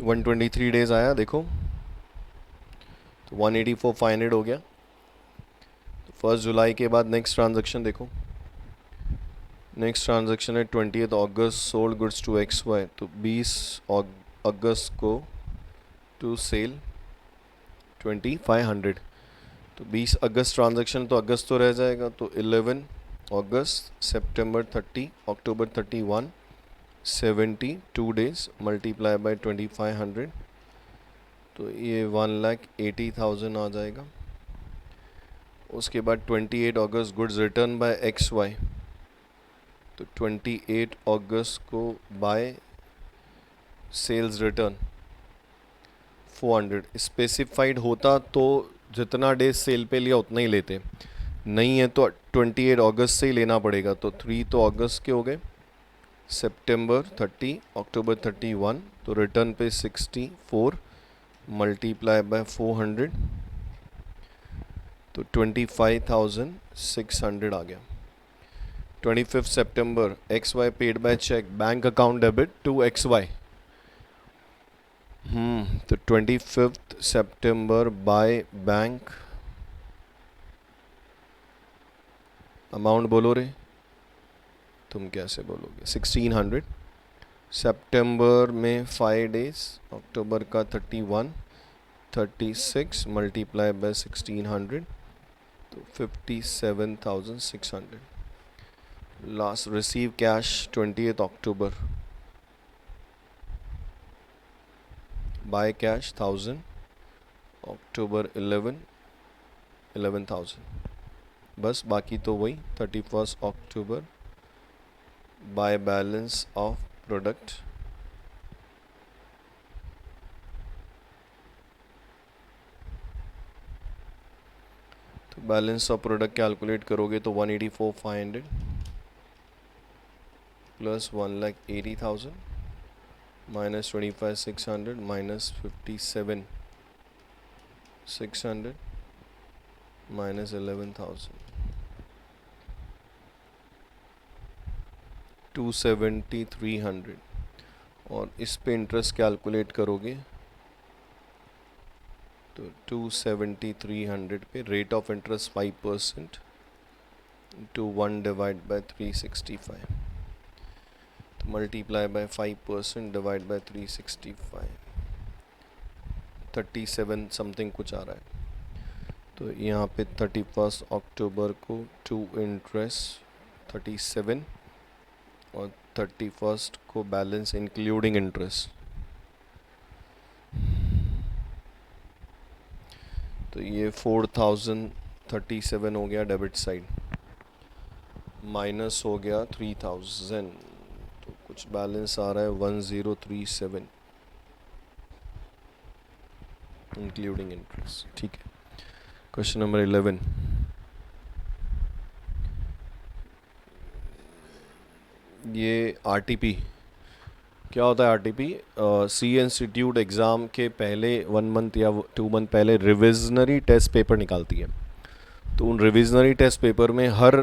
123 डेज आया देखो. तो 184 500 हो गया. तो 1st जुलाई के बाद नेक्स्ट ट्रांजैक्शन देखो, नेक्स्ट ट्रांजैक्शन है 20th August sold goods to X Y. तो 20 अगस्त को टू सेल 2500. तो 20 अगस्त ट्रांजैक्शन, तो अगस्त तो रह जाएगा. तो 11 अगस्त, सितंबर 30, अक्टूबर 31, 72 डेज मल्टीप्लाई बाय 2500. तो ये 1,80,000 आ जाएगा. उसके बाद 28 अगस्त goods return by X Y. तो 28 अगस्त को बाय सेल्स रिटर्न 400. स्पेसिफाइड होता तो जितना डेज सेल पे लिया उतना ही लेते, नहीं है तो 28 अगस्त से ही लेना पड़ेगा. तो 3 तो अगस्त के हो गए, सितंबर 30, अक्टूबर 31. तो रिटर्न पे 64 मल्टीप्लाई बाय 400. तो 25,600 आ गया. 25 सितंबर X Y paid by cheque, bank account debit to X Y. तो 25 सितंबर बाय बैंक, अमाउंट बोलो रे, तुम कैसे बोलोगे, 1600. सितंबर में 5 डेज, अक्टूबर का 31, 36 मल्टीप्लाई बाय 1600. तो 57,600. लास्ट रिसीव कैश 20th अक्टूबर, बाय कैश 1000, अक्टूबर 11,000. बस बाकी तो वही 31st October by balance of product तो बैलेंस ऑफ प्रोडक्ट कैलकुलेट करोगे तो 184,500 प्लस 1,80,000 माइनस 25,600 माइनस 57,600 माइनस 11,000 270,300 और इस पे इंटरेस्ट कैलकुलेट करोगे तो 270,300 पे rate of interest 5% to 1 divide by 365 तो multiply by 5% divide by 365 37 something कुछ आ रहा है। तो यहाँ पे 31 अक्टूबर को टू इंटरेस्ट 37 और 31 को बैलेंस इंक्लूडिंग इंटरेस्ट तो ये 4,037 हो गया डेबिट साइड माइनस हो गया 3,000 तो कुछ बैलेंस आ रहा है 1037 इंक्लूडिंग इंटरेस्ट। ठीक है, क्वेश्चन नंबर 11 ये आरटीपी क्या होता है। आरटीपी सी इंस्टीट्यूट एग्ज़ाम के पहले 1 मंथ या 2 मंथ पहले रिविजनरी टेस्ट पेपर निकालती है। तो उन रिविजनरी टेस्ट पेपर में हर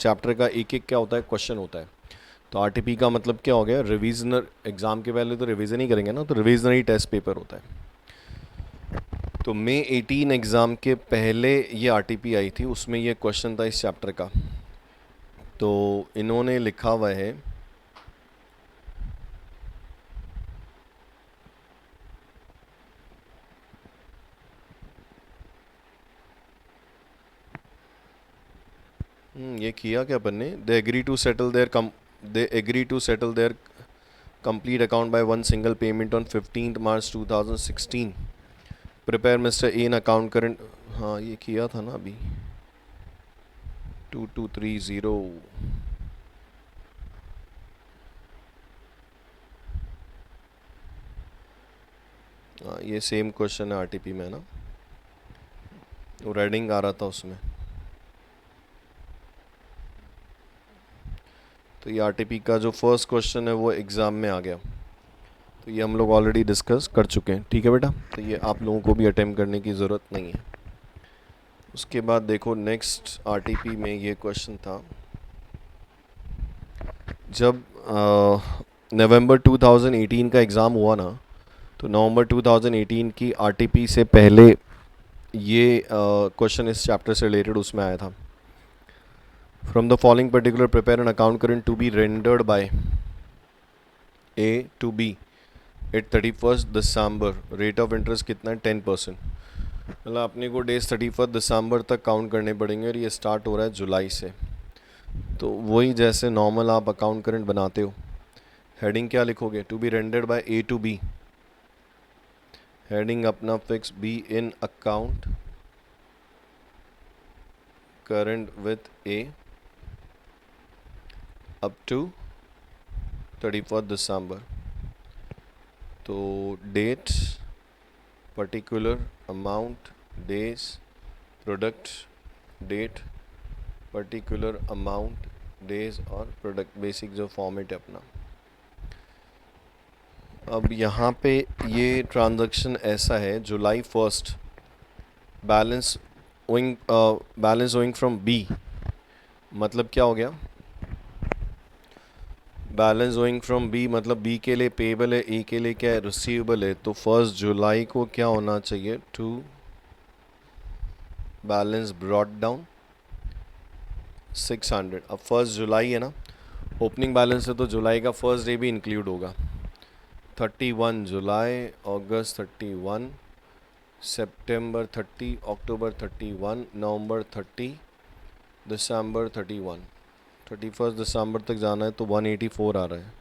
चैप्टर का एक एक क्या होता है क्वेश्चन होता है। तो आरटीपी का मतलब क्या हो गया, रिविजनर एग्ज़ाम के पहले तो रिवीजन ही करेंगे ना, तो रिविजनरी टेस्ट पेपर होता है। तो मई 18 एग्ज़ाम के पहले ये आरटीपी आई थी, उसमें ये क्वेश्चन था इस चैप्टर का। तो इन्होंने लिखा हुआ है ये किया क्या अपन ने, they agree to settle their complete account by one single payment on 15th March 2016 prepare Mr. A in account current। हाँ ये किया था ना अभी 2230। हाँ ये सेम क्वेश्चन है आरटीपी में ना, वो रेडिंग आ रहा था उसमें। तो ये आरटीपी का जो फर्स्ट क्वेश्चन है वो एग्ज़ाम में आ गया, तो ये हम लोग ऑलरेडी डिस्कस कर चुके हैं। ठीक है बेटा, तो ये आप लोगों को भी अटेम्प्ट करने की ज़रूरत नहीं है। उसके बाद देखो नेक्स्ट आरटीपी में ये क्वेश्चन था, जब नवंबर 2018 का एग्ज़ाम हुआ ना, तो नवंबर 2018 की आरटीपी से पहले ये क्वेश्चन इस चैप्टर से रिलेटेड उसमें आया था। From the following particular prepare an account current to be rendered by A to B at 31 December, rate of interest कितना है 10%। मतलब अपने को डेज 31 दिसंबर तक काउंट करने पड़ेंगे और ये स्टार्ट हो रहा है जुलाई से। तो वही जैसे नॉर्मल आप अकाउंट करंट बनाते हो, हेडिंग क्या लिखोगे, to be rendered by A to B, heading अपना fix be in account current with A up to 31 दिसंबर। तो date, particular, amount, days, product, date, particular, amount, days और प्रोडक्ट, बेसिक जो format है अपना। अब यहाँ पे ये ट्रांजैक्शन ऐसा है, जुलाई 1 बैलेंस ओइंग फ्रॉम बी, मतलब क्या हो गया, बैलेंस ओइंग फ्रॉम बी मतलब बी के लिए पेबल है, ए के लिए क्या है रिसीवेबल है। तो 1 जुलाई को क्या होना चाहिए, टू बैलेंस ब्रॉट डाउन 600। अब 1 जुलाई है ना, ओपनिंग बैलेंस है तो जुलाई का फर्स्ट डे भी इंक्लूड होगा। 31 जुलाई, अगस्त 31, सितंबर 30, अक्टूबर 31, नवंबर 30, दिसंबर 31, 31 दिसंबर तक जाना है तो 184 आ रहा है।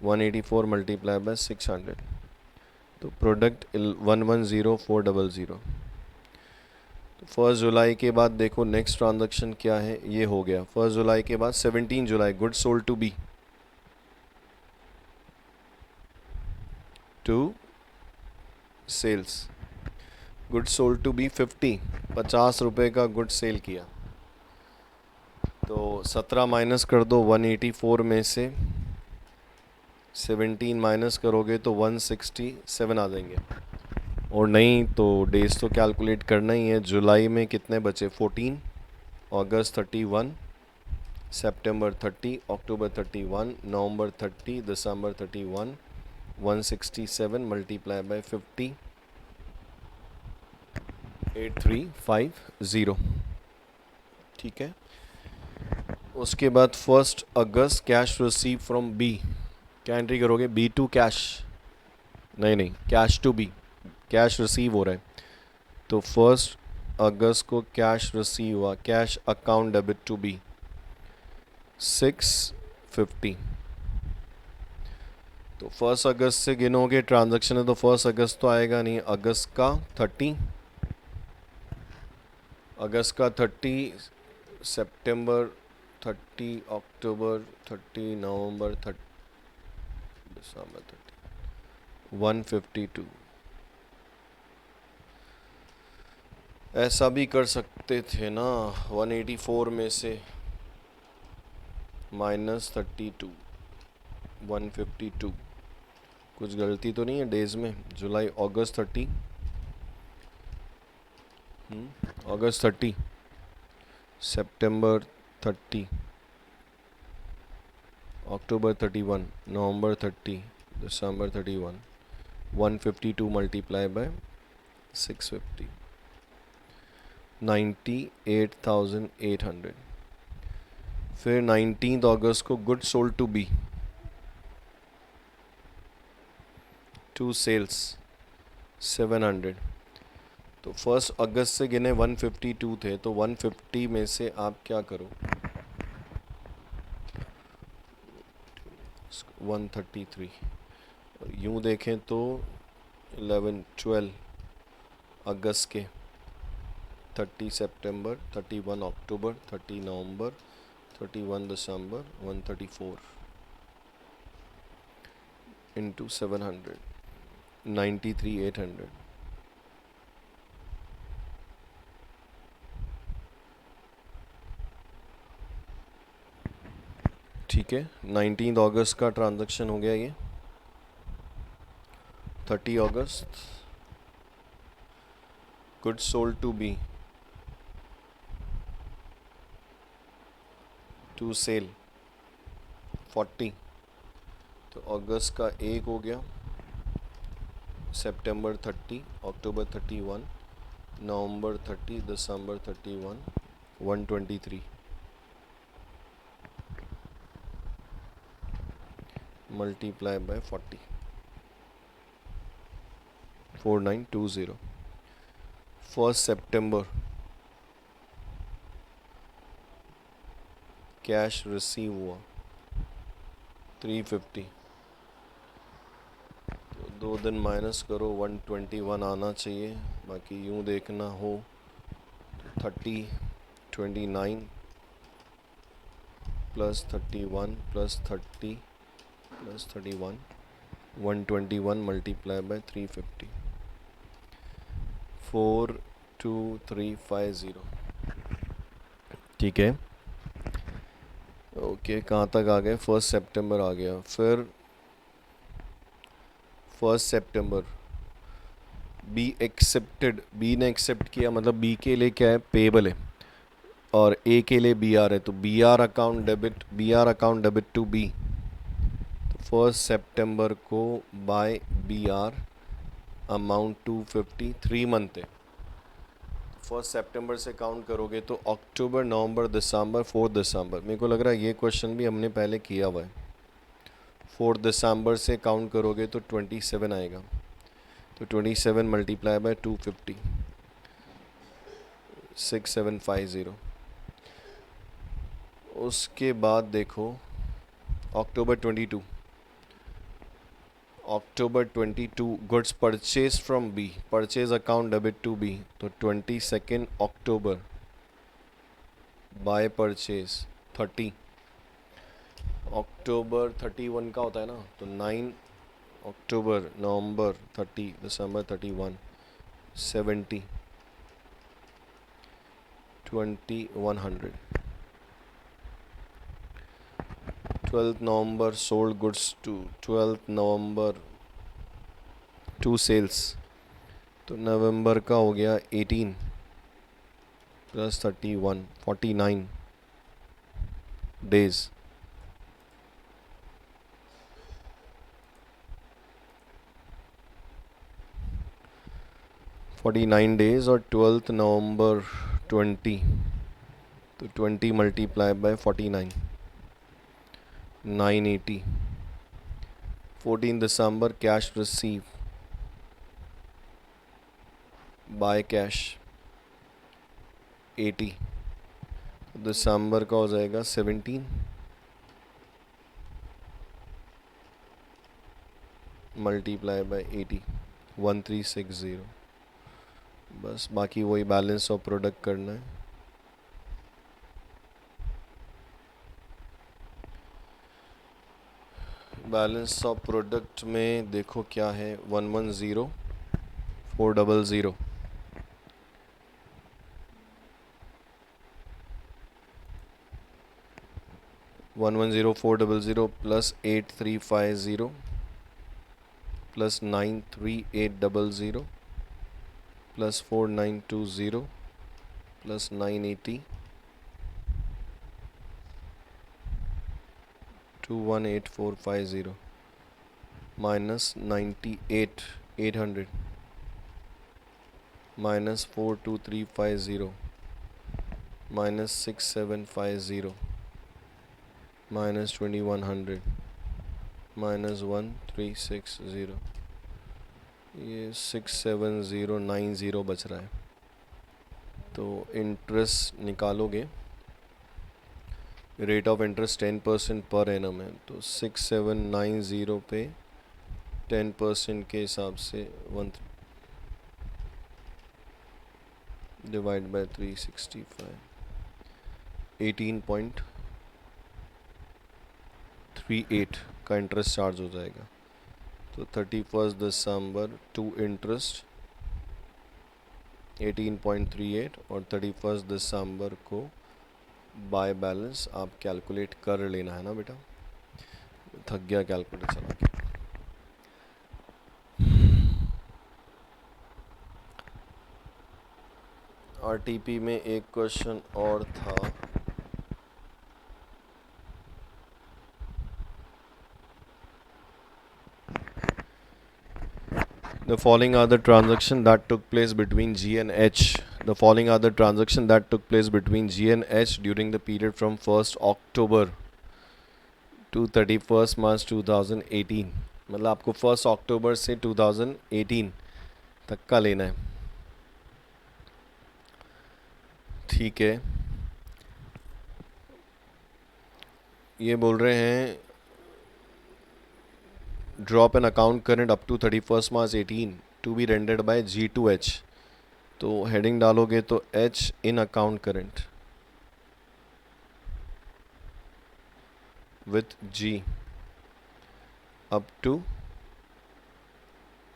184 मल्टीप्लाई बाय 600 तो प्रोडक्ट 110400। तो 1 जुलाई के बाद देखो नेक्स्ट ट्रांजैक्शन क्या है, ये हो गया 1 जुलाई के बाद 17 जुलाई good sold to B, to sales. Good sold to B 50 रुपये का गुड सेल किया, तो 17 माइनस कर दो 184 में से, 17 माइनस करोगे तो 167 आ जाएंगे। और नहीं तो डेज तो कैलकुलेट करना ही है। जुलाई में कितने बचे? 14, अगस्त 31, सितंबर 30, अक्टूबर 31, नवंबर 30, दिसंबर 31, 167 मल्टीप्लाई बाय 50, 8350। ठीक है। उसके बाद 1 August cash receive from B, क्या एंट्री करोगे? बी टू कैश, नहीं cash to B, cash receive हो रहा है, तो 1 अगस्त को कैश रिसीव हुआ, cash account debit to B 650। तो 1 अगस्त से गिनोगे, ट्रांजैक्शन है तो 1 अगस्त तो आएगा नहीं, अगस्त का 30, अगस्त का 30, सितंबर 30, अक्टूबर 30, नवंबर 30, दिसंबर 30, 152। ऐसा भी कर सकते थे ना, 184 में से -32, 152। कुछ गलती तो नहीं है डेज में? जुलाई, अगस्त 30, अगस्त 30, सितंबर 30, अक्टूबर 31, नवंबर 30, दिसंबर 31, 152 मल्टीप्लाई बाय 650, 98,800। फिर 19 अगस्त को good sold to B, to sales 700। तो 1 अगस्त से गिने 152 थे, तो 150 में से आप क्या करो? 133। यूँ देखें तो 11, 12 अगस्त के, 30 सितंबर, 31 अक्टूबर, 30 नवंबर, 31 दिसंबर, 134 इंटू 700, 93,800। ठीक है, 19 अगस्त का ट्रांजैक्शन हो गया ये। 30 अगस्त good sold to B, to sale 40, तो अगस्त का 1 हो गया, सितंबर 30, अक्टूबर 31, नवंबर 30, दिसंबर 31, 123 मल्टीप्लाई बाय 40, 4920। 1 सितंबर कैश रिसीव हुआ 350, तो 2 दिन माइनस करो 121 आना चाहिए। बाकी यूँ देखना हो तो 30, 29 plus 31 plus 30 plus 31, 121 multiply by 350, 42350। ठीक है। ओके, कहाँ तक आ गए? 1 सितंबर आ गया। फिर 1 सितंबर बी एक्सेप्टेड, बी ने एक्सेप्ट किया, मतलब बी के लिए क्या है? पेबल है, और ए के लिए बी आर है, तो B R account debit to B. तो 1 सितंबर को by B R amount 250, 3 month है। 1 सितंबर से काउंट करोगे तो अक्टूबर, नवंबर, दिसंबर, 4 दिसंबर। मेरे को लग रहा है ये क्वेश्चन भी हमने पहले किया हुआ है। 4 दिसंबर से काउंट करोगे तो 27 आएगा, तो 27 मल्टीप्लाई बाय 250, 6750। उसके बाद देखो October 22, goods purchase from B, purchase account debit to B, तो 22 अक्टूबर बाय परचेज 30, अक्टूबर 31 का होता है ना, तो 9 October, November 30, December 31, 70, 2100. 12th November sold goods to 12th November 2 sales, तो नवंबर का हो गया 18 प्लस 31 49 डेज. 49 डेज और 12th नवंबर 20, तो 20 multiply by 49 980. 14 December cash receive by cash 80, दिसंबर का हो जाएगा 17 मल्टीप्लाई बाय 80 1360. बस बाकी वही बैलेंस ऑफ प्रोडक्ट करना है. बैलेंस ऑफ प्रोडक्ट में देखो क्या है. 110 400 110 400 plus 8350 plus 93800 plus 4920 plus 980 218450 minus 98800 minus 42350 minus 6750 minus 2100 minus 1360. ये 67090 बच रहा है. तो इंटरेस्ट निकालोगे, rate of interest 10% per annum है, तो 6790 पे 10% के हिसाब से 1 डिवाइड बाय 365 18.38 का इंटरेस्ट चार्ज हो जाएगा. तो 31 दिसंबर टू इंटरेस्ट 18.38 और 31 दिसंबर को बाय बैलेंस आप कैलकुलेट कर लेना है ना बेटा. थक गया कैलकुलेटर चला के. आरटीपी में एक क्वेश्चन और था. The following are the transactions that took place between G and H. The following are the transactions that took place between G and H during the period from 1st October to 31st March 2018. मतलब आपको 1st अक्टूबर से 2018 तक का लेना है. ठीक है. ये बोल रहे हैं drop an account current up to 31st March 18 to be rendered by G to H. तो हेडिंग डालोगे तो H in account current with G up to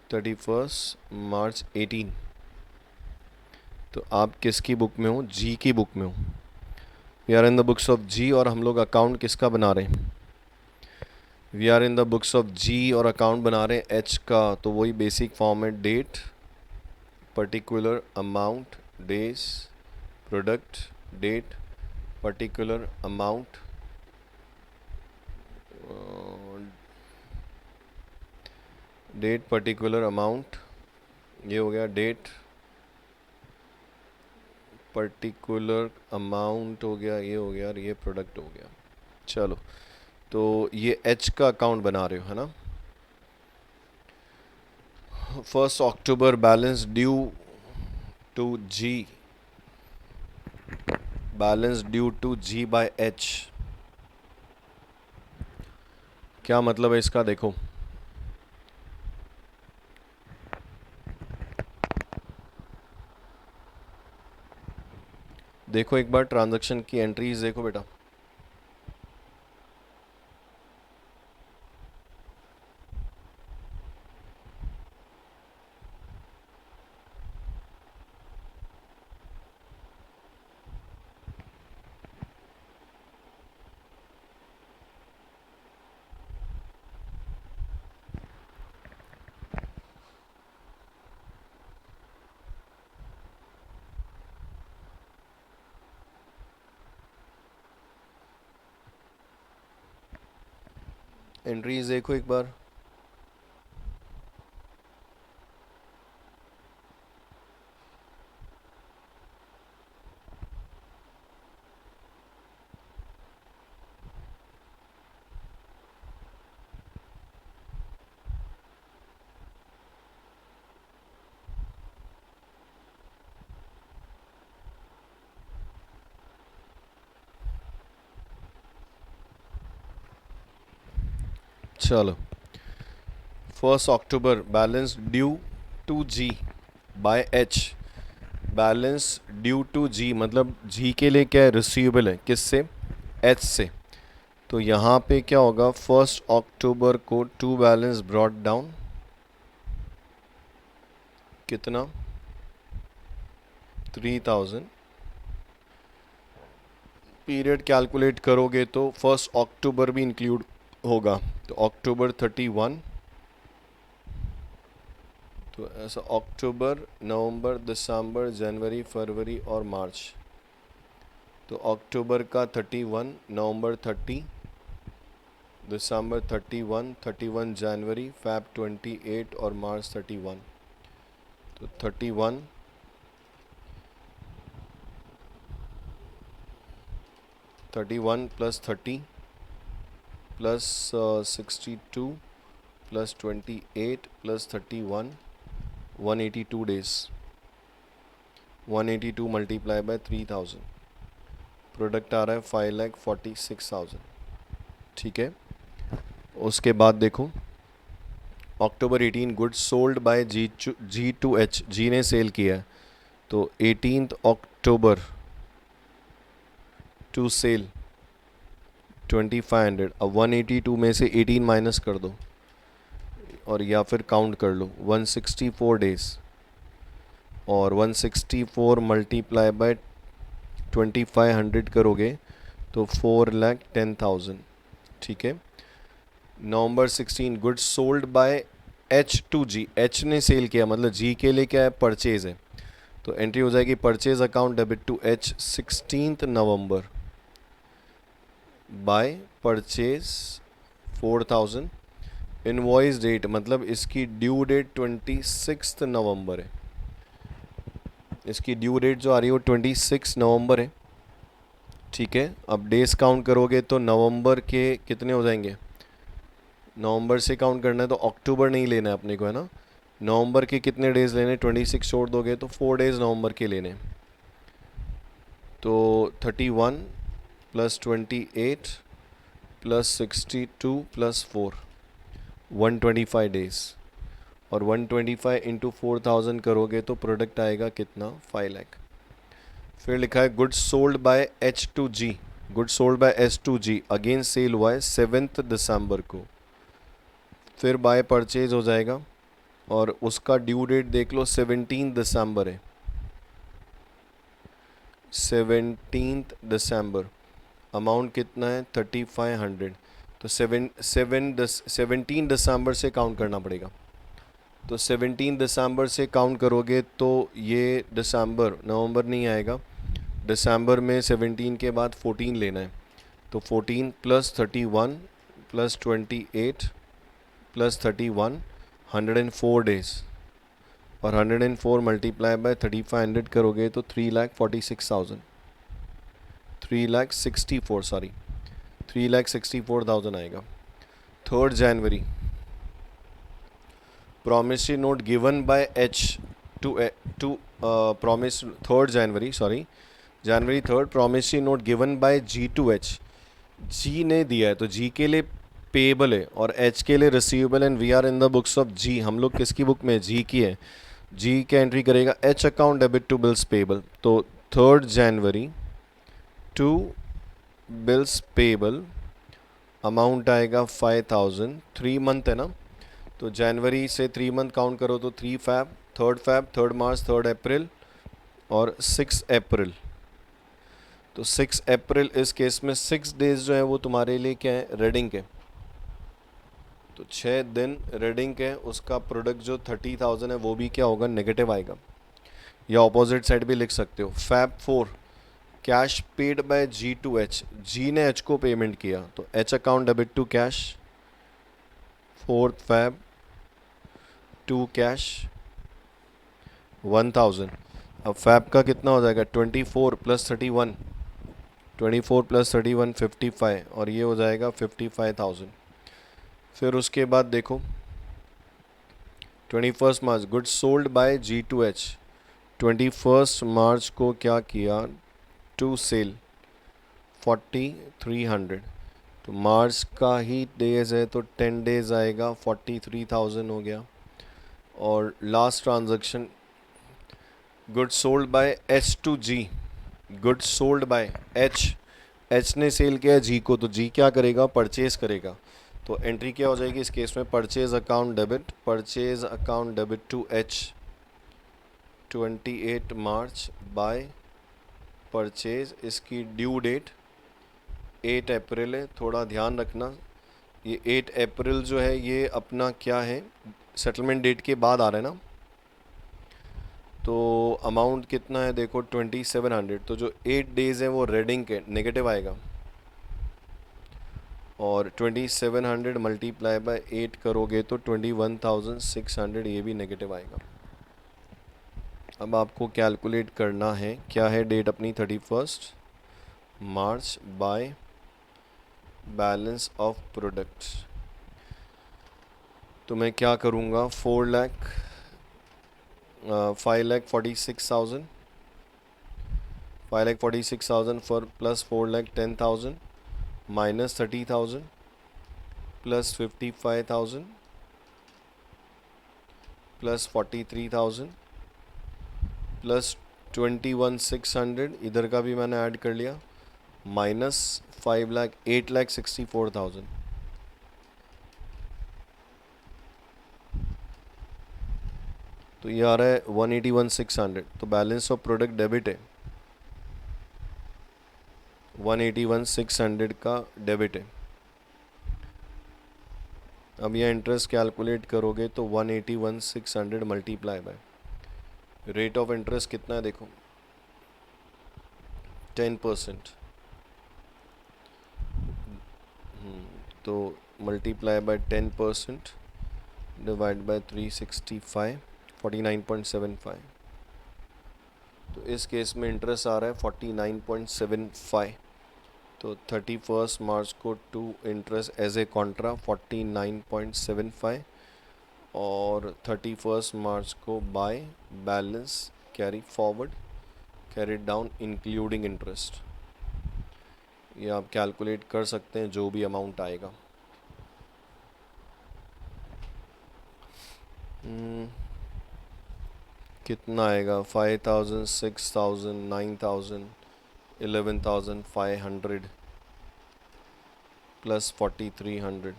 31st March 18. तो आप किसकी बुक में हो? G की बुक में हो. We are in the books of G और हम लोग अकाउंट किसका बना रहे हैं? We are in the books of G और अकाउंट बना रहे हैं H का. तो वही basic format, date, particular amount, days, product, date, particular amount, date, particular amount, ये हो गया डेट, पर्टिकुलर अमाउंट हो गया, ये हो गया और ये प्रोडक्ट हो गया. चलो, तो ये H का अकाउंट बना रहे हो है ना. 1st October balance due to G, balance due to G by H. क्या मतलब है इसका? देखो, देखो एक बार ट्रांजैक्शन की एंट्रीज देखो बेटा. एंट्रीज देखो एक बार। चलो, 1 अक्टूबर balance due to G by H. Balance due to G मतलब जी के लिए क्या है, रिसीवेबल है, किससे, एच से। तो यहाँ पे क्या होगा, 1 अक्टूबर को टू बैलेंस ब्रॉट डाउन कितना, 3000। पीरियड कैलकुलेट करोगे तो 1 अक्टूबर भी इंक्लूड होगा, तो अक्टूबर 31। तो ऐसा अक्टूबर, नवंबर, दिसंबर, जनवरी, फरवरी और मार्च। तो अक्टूबर का 31, नवंबर 30, दिसंबर 31, 31 जनवरी, फैब 28 और मार्च 31। तो 31, 31 plus 30 plus 62 plus 28 plus 31, 182 days. 182 multiply by 3000, product आ रहा है 5,46,000। ठीक है, उसके बाद देखो अक्टूबर 18 goods sold by G to H, G ने सेल किया है, तो 18 अक्टूबर टू सेल 2500। अब 182 में से 18 माइनस कर दो और या फिर काउंट कर लो 164 डेज, और 164 मल्टीप्लाई बाय 2500 करोगे तो 4,10,000। ठीक है, November 16 goods sold by H to G, H ने सेल किया मतलब जी के लिए क्या है, परचेज है, तो एंट्री हो जाएगी purchase account debit to H 16 November by purchase 4000। Invoice date मतलब इसकी ड्यू डेट 26 नवंबर है, इसकी ड्यू डेट जो आ रही है वो 26 नवंबर है। ठीक है, अब डेज काउंट करोगे तो नवंबर के कितने हो जाएंगे, नवंबर से काउंट करना है तो अक्टूबर नहीं लेना है अपने को, है ना। नवंबर के कितने डेज लेने, 26 छोड़ दोगे तो 4 डेज नवंबर के लेने, तो 31 प्लस 28 प्लस 62 प्लस 4, 125 डेज। और 125 इंटू 4000 करोगे तो प्रोडक्ट आएगा कितना, 5 लाख। फिर लिखा है goods sold by H to G, goods sold by H to G again sale हुआ है 7 दिसंबर को, फिर बाय परचेज हो जाएगा और उसका ड्यू डेट देख लो 17 दिसंबर है, 17 दिसंबर। अमाउंट कितना है 3500, तो 17 दिसंबर से काउंट करना पड़ेगा। तो 17 दिसंबर से काउंट करोगे तो ये दिसंबर, नवंबर नहीं आएगा, दिसंबर में 17 के बाद 14 लेना है, तो 14 प्लस 31 प्लस 28 प्लस 31, 104 डेज, और 104 मल्टीप्लाई बाय 3500 करोगे तो 3,46,000, 3,64 सॉरी 3,64,000 आएगा। 3 जनवरी promissory note given by H to promise 3 January sorry January 3 promissory note given by G to H, G ने दिया है तो G के लिए पेएबल है और H के लिए receivable, and we are in the books of G, हम लोग किसकी बुक में, G की है। G का एंट्री करेगा H account debit to bills payable, तो 3 January to bills payable amount आएगा 5000, 3 मंथ है ना, तो जनवरी से 3 मंथ काउंट करो तो 3 फैब, 3 मार्च, 3 अप्रैल और 6 अप्रैल। तो 6 अप्रैल इस केस में 6 डेज जो है वो तुम्हारे लिए क्या है, रेडिंग के, तो 6 दिन रेडिंग के, उसका प्रोडक्ट जो 30,000 है वो भी क्या होगा, नेगेटिव आएगा, या ऑपोजिट साइड भी लिख सकते हो। Feb 4 cash paid by G to H, G ने एच को पेमेंट किया तो H account debit to cash 4th Feb, 2 cash 1000। अब फैब का कितना हो जाएगा 24 प्लस 31, 24 प्लस 31 55, और ये हो जाएगा 55,000। फिर उसके बाद देखो 21 मार्च गुड्स सोल्ड बाय G2H, 21 मार्च को क्या किया, टू सेल 4300। तो मार्च का ही डेज है तो 10 डेज आएगा, 43,000 हो गया। और last transaction goods sold by H to G, goods sold by H ने सेल किया जी को, तो जी क्या करेगा, परचेज करेगा। तो एंट्री क्या हो जाएगी इस केस में, purchase account debit to H 28 March by purchase. इसकी ड्यू डेट 8 अप्रैल है। थोड़ा ध्यान रखना, ये 8 अप्रैल जो है ये अपना क्या है, सेटलमेंट डेट के बाद आ रहा है ना। तो अमाउंट कितना है देखो 2700, तो जो 8 डेज हैं वो रेडिंग के नेगेटिव आएगा, और 2700 मल्टीप्लाई बाय 8 करोगे तो 21,600, ये भी नेगेटिव आएगा। अब आपको कैलकुलेट करना है, क्या है डेट अपनी 31 मार्च बाय बैलेंस ऑफ प्रोडक्ट। तो मैं क्या करूँगा, 5,46,000, 5,46,000 for plus 4,10,000 minus 30,000 plus 55,000 plus 43,000 plus 21,600, इधर का भी मैंने ऐड कर लिया, माइनस 8,64,000। तो ये आ रहा है 181,600। तो बैलेंस ऑफ प्रोडक्ट डेबिट है, 181,600 का डेबिट है। अब यह इंटरेस्ट कैलकुलेट करोगे तो 181,600 multiply by rate of interest कितना है देखो 10%। तो मल्टीप्लाई बाय 10% डिवाइड बाय 365, 49.75। तो इस केस में इंटरेस्ट आ रहा है 49.75। तो 31 मार्च को to interest as a contra 49.75, और 31 मार्च को by balance carry forward carried down including interest. ये आप कैलकुलेट कर सकते हैं जो भी अमाउंट आएगा। कितना आएगा, 5,000, 6,000, 9,000, 11,500 प्लस 4,300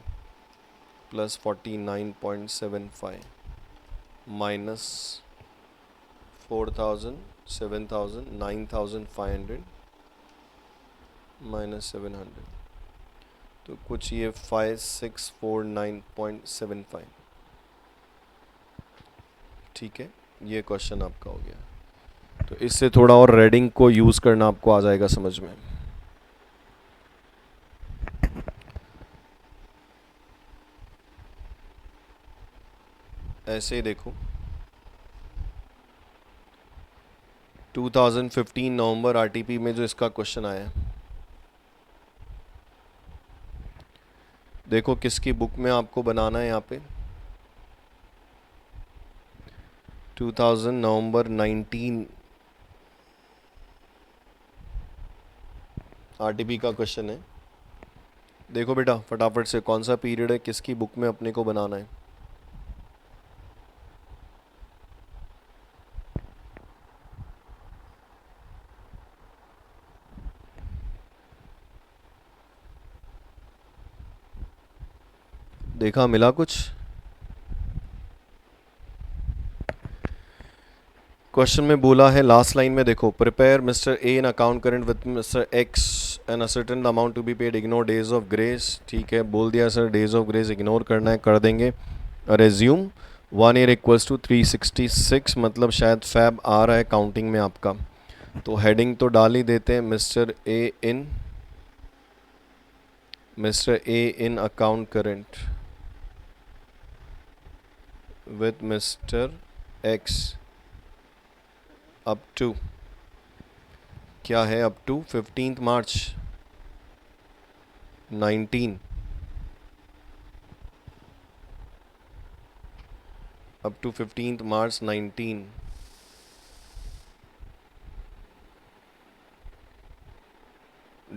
प्लस 49.75 माइनस 4,000, 7,000, 9,500 माइनस 700, तो कुछ ये 5,649.75। ठीक है, ये क्वेश्चन आपका हो गया। तो इससे थोड़ा और रेडिंग को यूज़ करना आपको आ जाएगा समझ में। ऐसे ही देखो 2015 नवंबर आरटीपी में जो इसका क्वेश्चन आया, देखो किसकी बुक में आपको बनाना है। यहाँ पे 2000 नवंबर 19 आरटीपी का क्वेश्चन है। देखो बेटा फटाफट से कौन सा पीरियड है, किसकी बुक में अपने को बनाना है। देखा मिला कुछ? क्वेश्चन में बोला है लास्ट लाइन में, देखो prepare mister A in account current with mister X and ascertain amount to be paid, ignore days of grace. ठीक है, बोल दिया sir days of grace ignore करना है, कर देंगे। रेज्यूम 1 ईयर इक्वल्स टू 366, मतलब शायद फैब आ रहा है काउंटिंग में आपका, तो हेडिंग तो डाल ही देते हैं mister A in account current with Mr. X up to, क्या है up to 15th March 19, up to 15th March 19,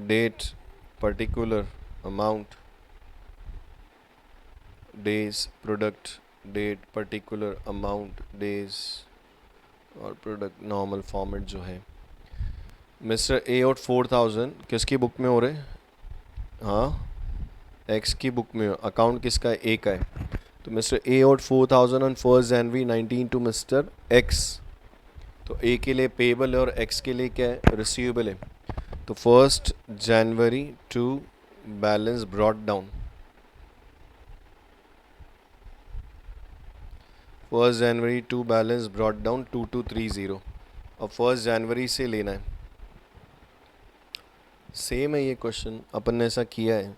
date, particular, amount, days, product, date, particular, amount, days और प्रोडक्ट नॉर्मल फॉर्मेट जो है. Mister A और 4000 किसकी book में हो रहे? हाँ, एक्स की बुक में. अकाउंट किसका है? ए का है. तो मिस्टर ए और 4000 on 1st January 19 to mister X. तो ए के लिए पेबल है और एक्स के लिए क्या है? रिसीवेबल है. तो 1st January to balance brought down. 1st January to balance brought down 2230. और 1st January से लेना है. सेम है ये क्वेश्चन, अपन ने ऐसा किया है.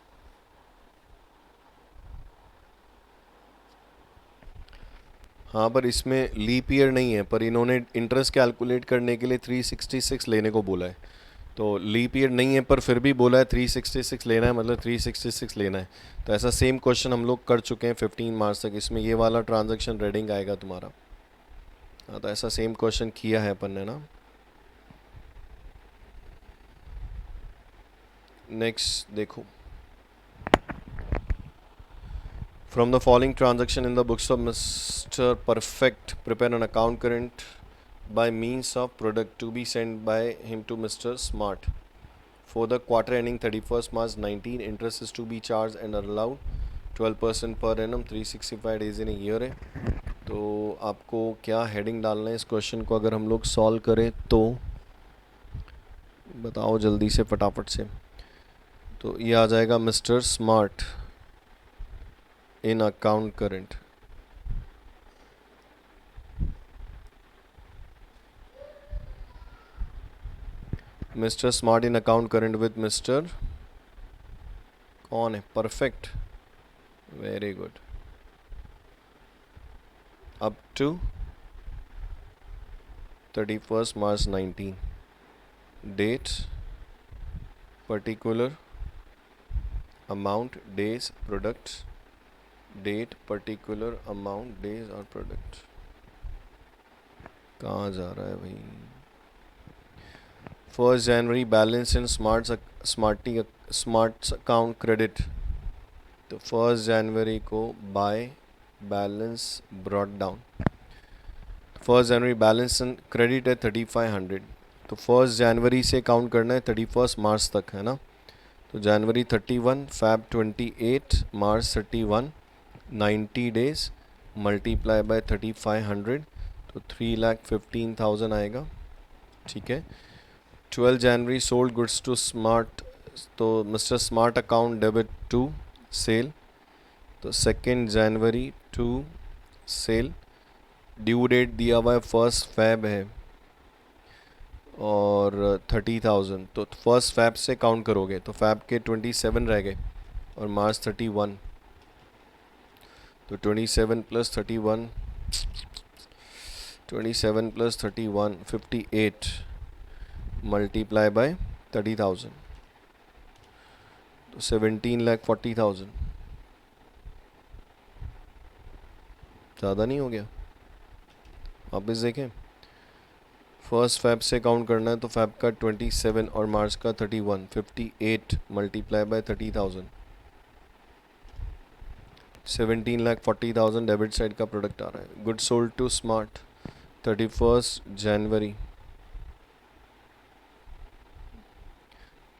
हाँ, पर इसमें लीप ईयर नहीं है, पर इन्होंने इंटरेस्ट कैलकुलेट करने के लिए 366 लेने को बोला है. तो लीप ईयर नहीं है पर फिर भी बोला है 366 लेना है, मतलब 366 लेना है. तो ऐसा सेम क्वेश्चन हम लोग कर चुके हैं 15 मार्च तक. इसमें ये वाला ट्रांजैक्शन रेडिंग आएगा तुम्हारा. हाँ, तो ऐसा सेम क्वेश्चन किया है अपन ने ना. नेक्स्ट देखो. From the following transaction in the books of Mr. Perfect, prepare an account current by means of product to be sent by him to Mr. Smart. For the quarter ending 31st March 19, interest is to be charged and allowed 12% per annum, 365 days in a year है. तो आपको क्या heading डालना है इस question को अगर हम लोग सॉल्व करें तो बताओ जल्दी से फटाफट से. तो ये आ जाएगा mister smart in account current. Mr. Smart in account current with Mr. कौन है? Perfect. Very good. Up to 31st March 19. Date, particular, amount, days, products. Date, particular, amount, days और प्रोडक्ट. कहाँ जा रहा है भाई? 1st January balance in Smart's account credit. तो 1st January को by balance brought down. 1st January balance in credit है 3500. तो 1st January से काउंट करना है 31st मार्च तक, है ना. तो January 31, Feb 28, March 31, 90 days multiply by 3500 तो 3,15,000 आएगा. ठीक है. 12 January sold goods to Smart. तो mister Smart account debit to sale. तो 2 January to sale. Due date दिया हुआ है 1st फैब है और 30,000. तो 1st फैब से काउंट करोगे तो फैब के 27 रह गए और मार्च 31. तो 27 प्लस 31, 27 प्लस 31, 58 मल्टीप्लाई बाय 30,000 तो 17,40,000. ज़्यादा नहीं हो गया? वापस देखें. 1st फैब से काउंट करना है तो फैब का 27 और मार्च का 31, 58 मल्टीप्लाई बाय 30,000, 17,40,000 डेबिट साइड का प्रोडक्ट आ रहा है. Good sold to Smart 31st January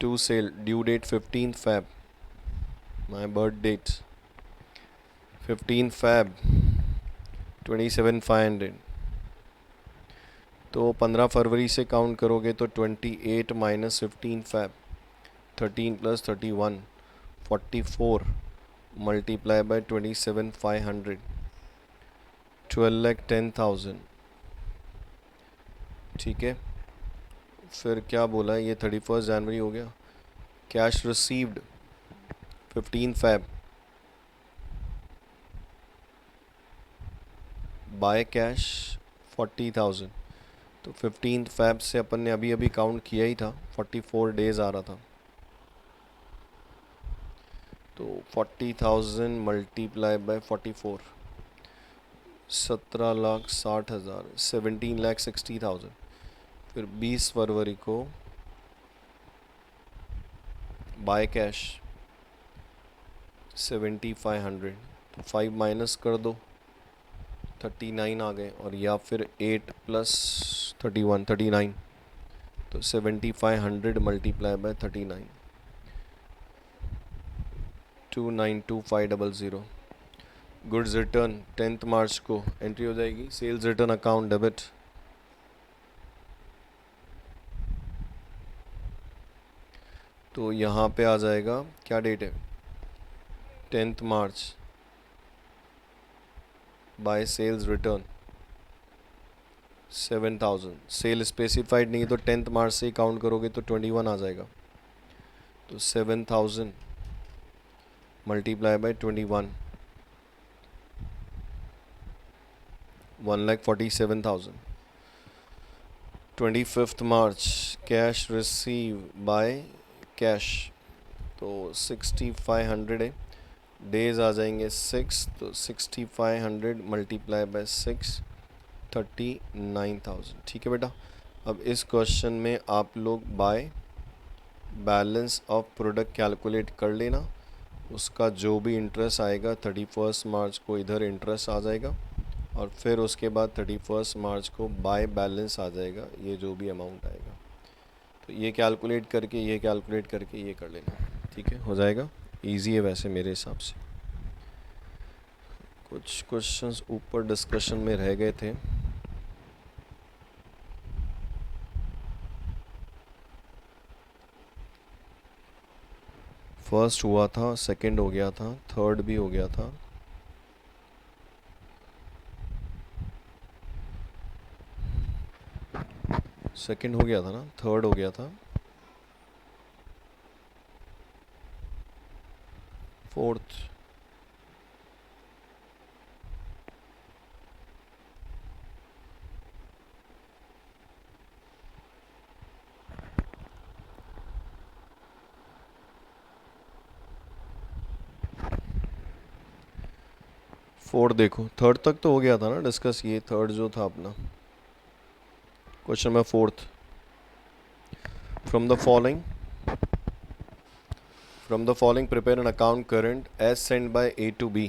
to sale. Due date 15th Feb, my birth date 15th Feb, 27,500. तो 15 फरवरी से काउंट करोगे तो 28 minus 15 Feb, 13 plus 31, 44 multiply by 27,500, 12,10,000. ठीक है. फिर क्या बोला है? ये 31st जनवरी हो गया. Cash received 15 Feb, by cash 40,000। तो 15 Feb से अपन ने अभी अभी काउंट किया ही था, 44 डेज आ रहा था। तो 40,000 मल्टीप्लाई बाय 44, 17,60,000, 17,60,000। फिर 20 फरवरी को बाय कैश 7,500, तो 5 माइनस कर दो, 39 आ गए। और या फिर 8 प्लस 31, 39। तो 7,500 मल्टीप्लाई बाय 39, 292,500। गुड्स रिटर्न 10 मार्च को एंट्री हो जाएगी, सेल्स रिटर्न अकाउंट डेबिट। तो यहाँ पे आ जाएगा, क्या डेट है, 10 मार्च, by sales return 7,000। Sale specified नहीं है तो 10 मार्च से ही काउंट करोगे तो 21 आ जाएगा। तो 7,000 multiply by 21, 1,47,000। 25 March cash receive by cash, तो 6,500 है। डेज आ जाएंगे 6, तो 6,500 मल्टीप्लाई बाय 6, 39,000। ठीक है बेटा। अब इस क्वेश्चन में आप लोग by balance of product calculate कर लेना। उसका जो भी इंटरेस्ट आएगा 31 मार्च को इधर इंटरेस्ट आ जाएगा, और फिर उसके बाद 31 मार्च को बाय बैलेंस आ जाएगा, ये जो भी अमाउंट आएगा। तो ये कैलकुलेट करके ये कैलकुलेट करके ये कर लेना। ठीक है, हो जाएगा। इजी है वैसे मेरे हिसाब से। कुछ क्वेश्चंस ऊपर डिस्कशन में रह गए थे। फर्स्ट हुआ था, सेकंड हो गया था, थर्ड भी हो गया था। सेकंड हो गया था ना, थर्ड हो गया था, फोर्थ, फोर्थ देखो, थर्ड तक तो हो गया था ना डिस्कस, ये थर्ड जो था अपना। Question number fourth, from the following prepare an account current as sent by A to B,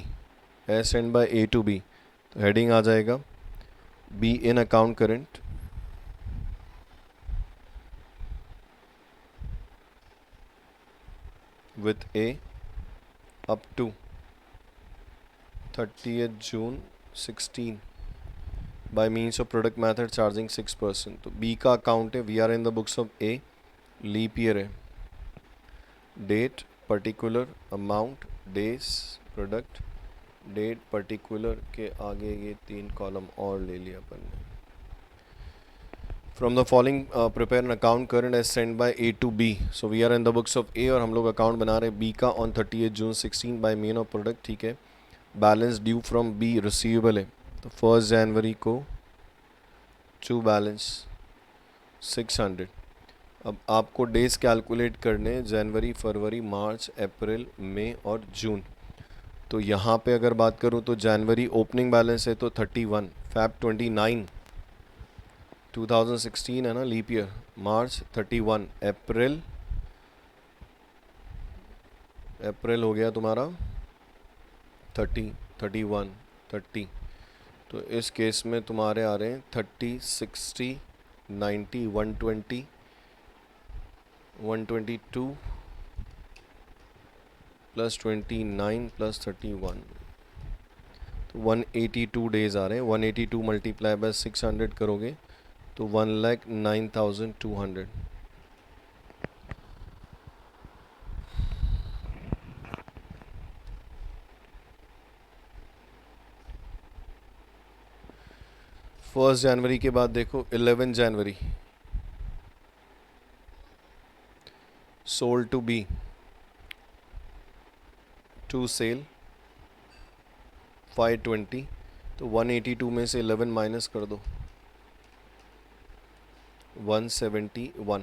as sent by A to B। तो हेडिंग आ जाएगा B in account current, with A up to 30th June 16 by means of product method charging 6%। तो B का account है, we are in the books of A, leap year है, date particular, amount, days, product, date particular के आगे ये 3 column और ले लिया अपन ने। From the following prepare an account current as sent by A to B. So we are in the books of A और हम लोग अकाउंट बना रहे हैं बी का on 30th June 16 by means of product. ठीक है, balance due from B receivable है, तो 1 जनवरी को टू बैलेंस 600। अब आपको डेज कैलकुलेट करने, जनवरी, फरवरी, मार्च, अप्रैल, मई और जून। तो यहाँ पे अगर बात करूँ तो जनवरी ओपनिंग बैलेंस है तो 31, फैब 29, 2016 है ना लीप ईयर, मार्च 31, अप्रैल हो गया तुम्हारा 30, 31, 30। तो इस केस में तुम्हारे आ रहे हैं 30, 60, 90, 120, 122 प्लस 29 प्लस 31, तो 182 डेज आ रहे हैं। 182 मल्टीप्लाई बाय 600 करोगे तो 1,09,200। फर्स्ट जनवरी के बाद देखो 11 जनवरी sold to B to sale 520, तो 182 में से 11 माइनस कर दो, 171।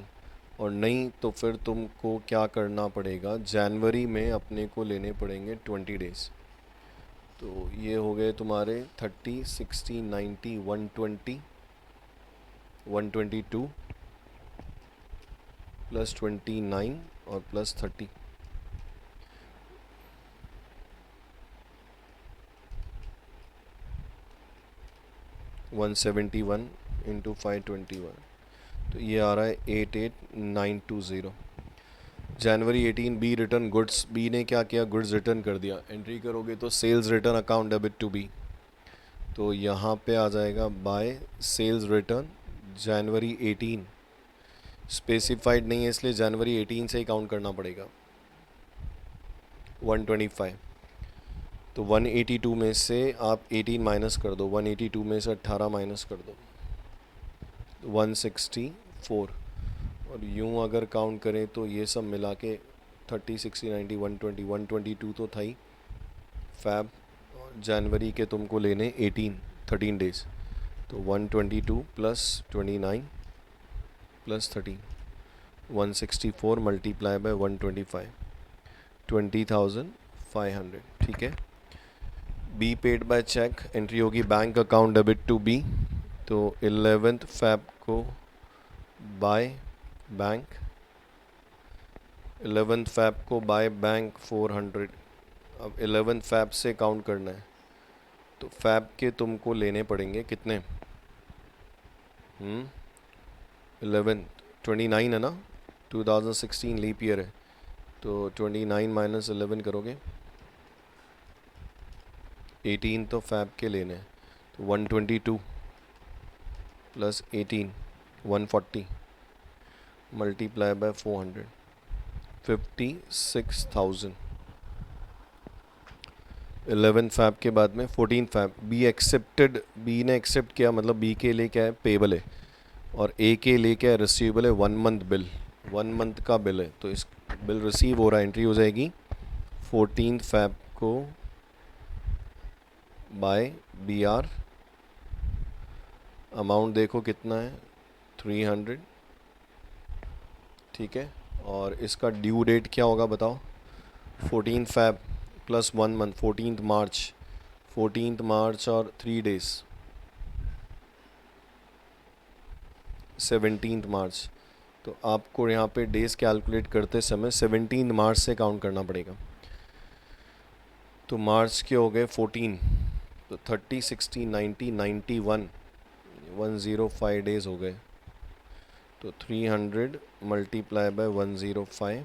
और नहीं तो फिर तुमको क्या करना पड़ेगा, जनवरी में अपने को लेने पड़ेंगे 20 डेज। तो ये हो गए तुम्हारे 30, 60, 90, 120, 122 प्लस 29 और प्लस 30, 171 इंटू 521, तो ये आ रहा है 88920। जनवरी 18 बी रिटर्न गुड्स, बी ने क्या किया, गुड्स रिटर्न कर दिया। एंट्री करोगे तो sales return account debit to B, तो यहाँ पे आ जाएगा by sales return January 18। Specified नहीं है इसलिए जनवरी 18 से ही काउंट करना पड़ेगा। 125, तो 182 में से आप 18 माइनस कर दो, 182 में से 18 माइनस कर दो, 164। और यूं अगर काउंट करें तो ये सब मिला के 30, 60, 90, 120, 122 तो था ही फैब। जनवरी के तुमको लेने 13 डेज, तो 122 प्लस 29 प्लस 13, 164 मल्टीप्लाई बाय 125, 20,500। ठीक है। B paid by cheque, entry होगी bank account debit to B, तो 11th फैब को बाय बैंक, 11th फैब को बाय बैंक 400। अब 11th फैब से काउंट करना है, तो फैब के तुमको लेने पड़ेंगे कितने, 11, 29 है ना, 2016 लीप ईयर है, तो 29 माइनस 11 करोगे, 18 तो फैब के लेने हैं, तो 122 प्लस 18, 140 मल्टीप्लाई बाय 400, 56,000। 11 फैब के बाद में 14 फैब, बी एक्सेप्टेड, बी ने एक्सेप्ट किया, मतलब बी के लिए क्या है, पेबल है, और ए के लिए क्या है, रिसीवेबल है, 1 मंथ बिल, 1 मंथ का बिल है, तो इस बिल रिसीव हो रहा है, एंट्री हो जाएगी 14 फैब को बाय बी आर, अमाउंट देखो कितना है, 300। ठीक है। और इसका ड्यू डेट क्या होगा बताओ, 14 फैब प्लस 1 मंथ, 14 मार्च, 14 मार्च और 3 डेज, 17 मार्च। तो आपको यहाँ पे डेज कैलकुलेट करते समय 17 मार्च से काउंट करना पड़ेगा। तो मार्च के हो गए 14, तो 30, 60, 90, 91, 105 डेज हो गए, तो 300 multiply by 105,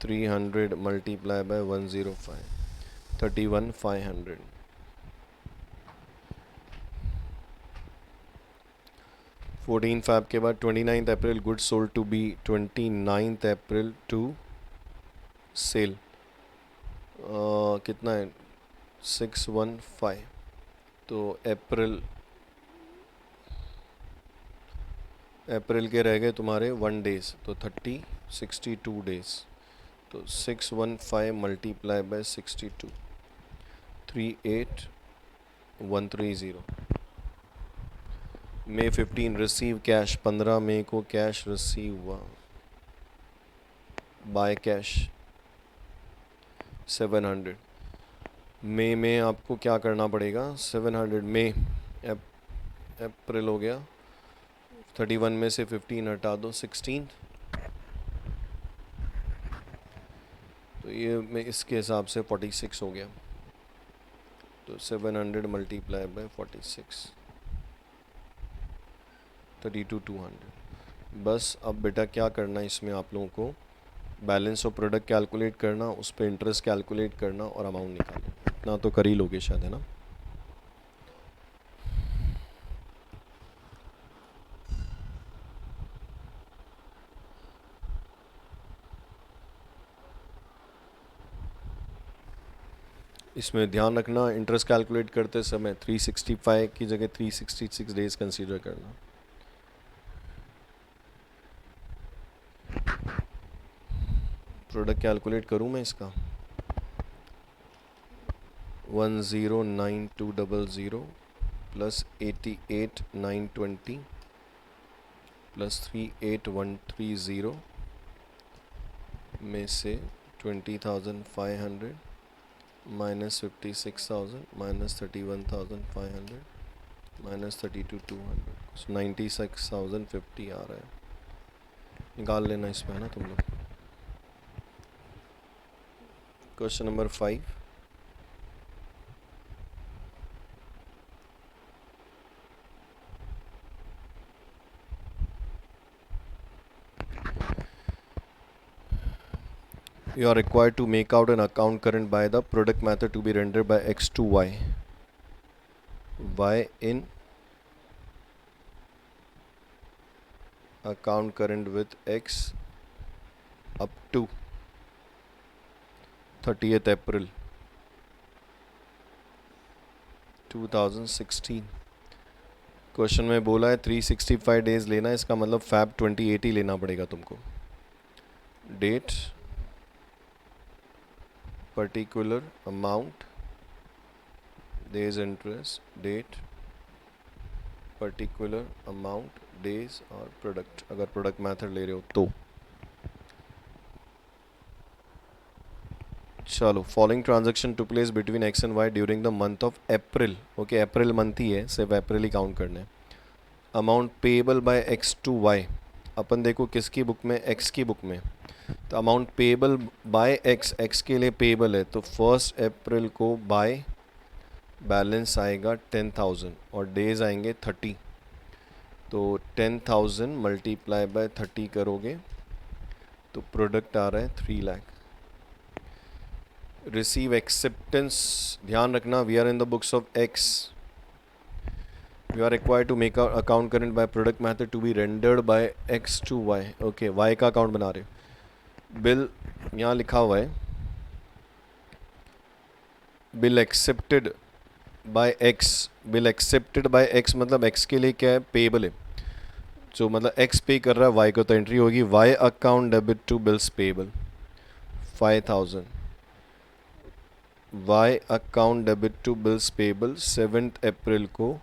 300 multiply by 105, 31,500। 14 Feb के बाद 29 अप्रैल गुड्स सोल्ड टू बी, 29 अप्रैल टू सेल, कितना है, 615। तो अप्रैल के रह गए तुम्हारे 1 डेज, तो 30, 62 डेज, तो 615 multiply by 62, 38,130। May 15 receive cash, 15 मई को कैश रिसीव हुआ, बाय कैश 700। मई में आपको क्या करना पड़ेगा, 700 मई, अप्रैल हो गया, 31 में से 15 हटा दो, 16, तो ये मैं इसके हिसाब से 46 हो गया, तो 700 मल्टीप्लाई बाय 46, 32,200। बस अब बेटा क्या करना है इसमें, आप लोगों को बैलेंस ऑफ प्रोडक्ट कैलकुलेट करना, उस पर इंटरेस्ट कैलकुलेट करना और अमाउंट निकालना, इतना तो कर ही लोगे शायद, है ना। इसमें ध्यान रखना, इंटरेस्ट कैलकुलेट करते समय 365 की जगह 366 डेज कंसीडर करना। प्रोडक्ट कैलकुलेट करूं मैं इसका, 109200 प्लस 88920 प्लस 38130 में से 20,500 माइनस 56,000 माइनस 31,500 माइनस 32,200 96,050 आ रहा है। निकाल लेना इसमें, है ना तुम लोग। Question number 5, you are required to make out an account current by the product method to be rendered by x to y. Y in account current with x up to 30th April 2016। Question में बोला है 365 days लेना है, इसका मतलब fab 28 ही लेना पड़ेगा तुमको। Date, particular amount, days interest, date, particular amount, days और प्रोडक्ट, अगर प्रोडक्ट मेथड ले रहे हो तो। चलो, following transaction to place between X and Y during the month of April. Okay, अप्रैल मंथ ही है, सिर्फ अप्रैल ही काउंट करना है। Amount payable by X to Y, अपन देखो किसकी बुक में, एक्स की बुक में। तो amount payable by X, X के लिए पेएबल है, तो 1 अप्रैल को बाय बैलेंस आएगा 10,000 और डेज आएंगे 30। तो 10,000 मल्टीप्लाई बाय 30 करोगे तो प्रोडक्ट आ रहा है 3 लाख। रिसीव एक्सेप्टेंस, ध्यान रखना we are in the books of X. You are required to make account current by product method to be rendered by X to Y. Okay, Y का account बना रहे हो। बिल यहाँ लिखा हुआ है, bill accepted by X. Bill accepted by X मतलब X के लिए क्या है, पेएबल है। जो मतलब एक्स पे कर रहा है वाई को, तो एंट्री होगी Y account debit to bills payable 5,000। Y account debit to bills payable 7 अप्रैल को,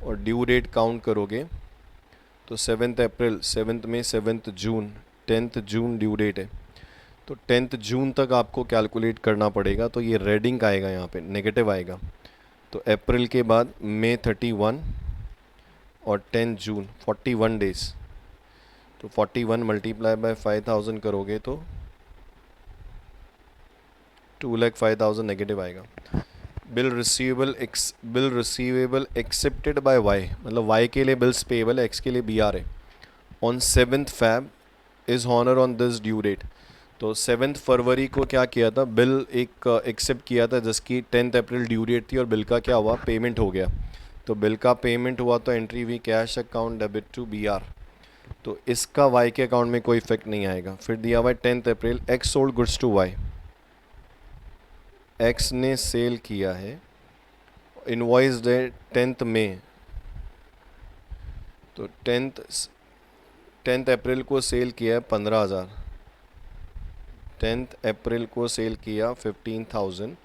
और ड्यू डेट काउंट करोगे तो 7 अप्रैल, 7 में 7 जून, 10 जून ड्यू डेट है, तो 10 जून तक आपको कैलकुलेट करना पड़ेगा। तो ये रेडिंग आएगा, यहाँ पे नेगेटिव आएगा। तो अप्रैल के बाद मई 31 और 10 जून 41 डेज। तो 41 मल्टीप्लाई बाय 5,000 करोगे तो 2,05,000 नेगेटिव आएगा। Bill receivable accepted by Y, मतलब वाई के लिए बिल्स पेएबल है, एक्स के लिए बी आर है। On 7th Feb is honour on this due date. तो 7 फरवरी को क्या किया था, बिल एक एक्सेप्ट किया था जिसकी 10 अप्रैल ड्यू डेट थी, और बिल का क्या हुआ, पेमेंट हो गया। तो बिल का पेमेंट हुआ तो एंट्री हुई cash account debit to B R. तो इसका वाई के अकाउंट में कोई इफेक्ट नहीं आएगा। फिर दिया हुआ है 10 अप्रैल, X sold goods to Y. X ने सेल किया है, इनवॉइस है 10 मई। तो 10 अप्रैल को सेल किया है 15,000, 10 अप्रैल को सेल किया 15,000,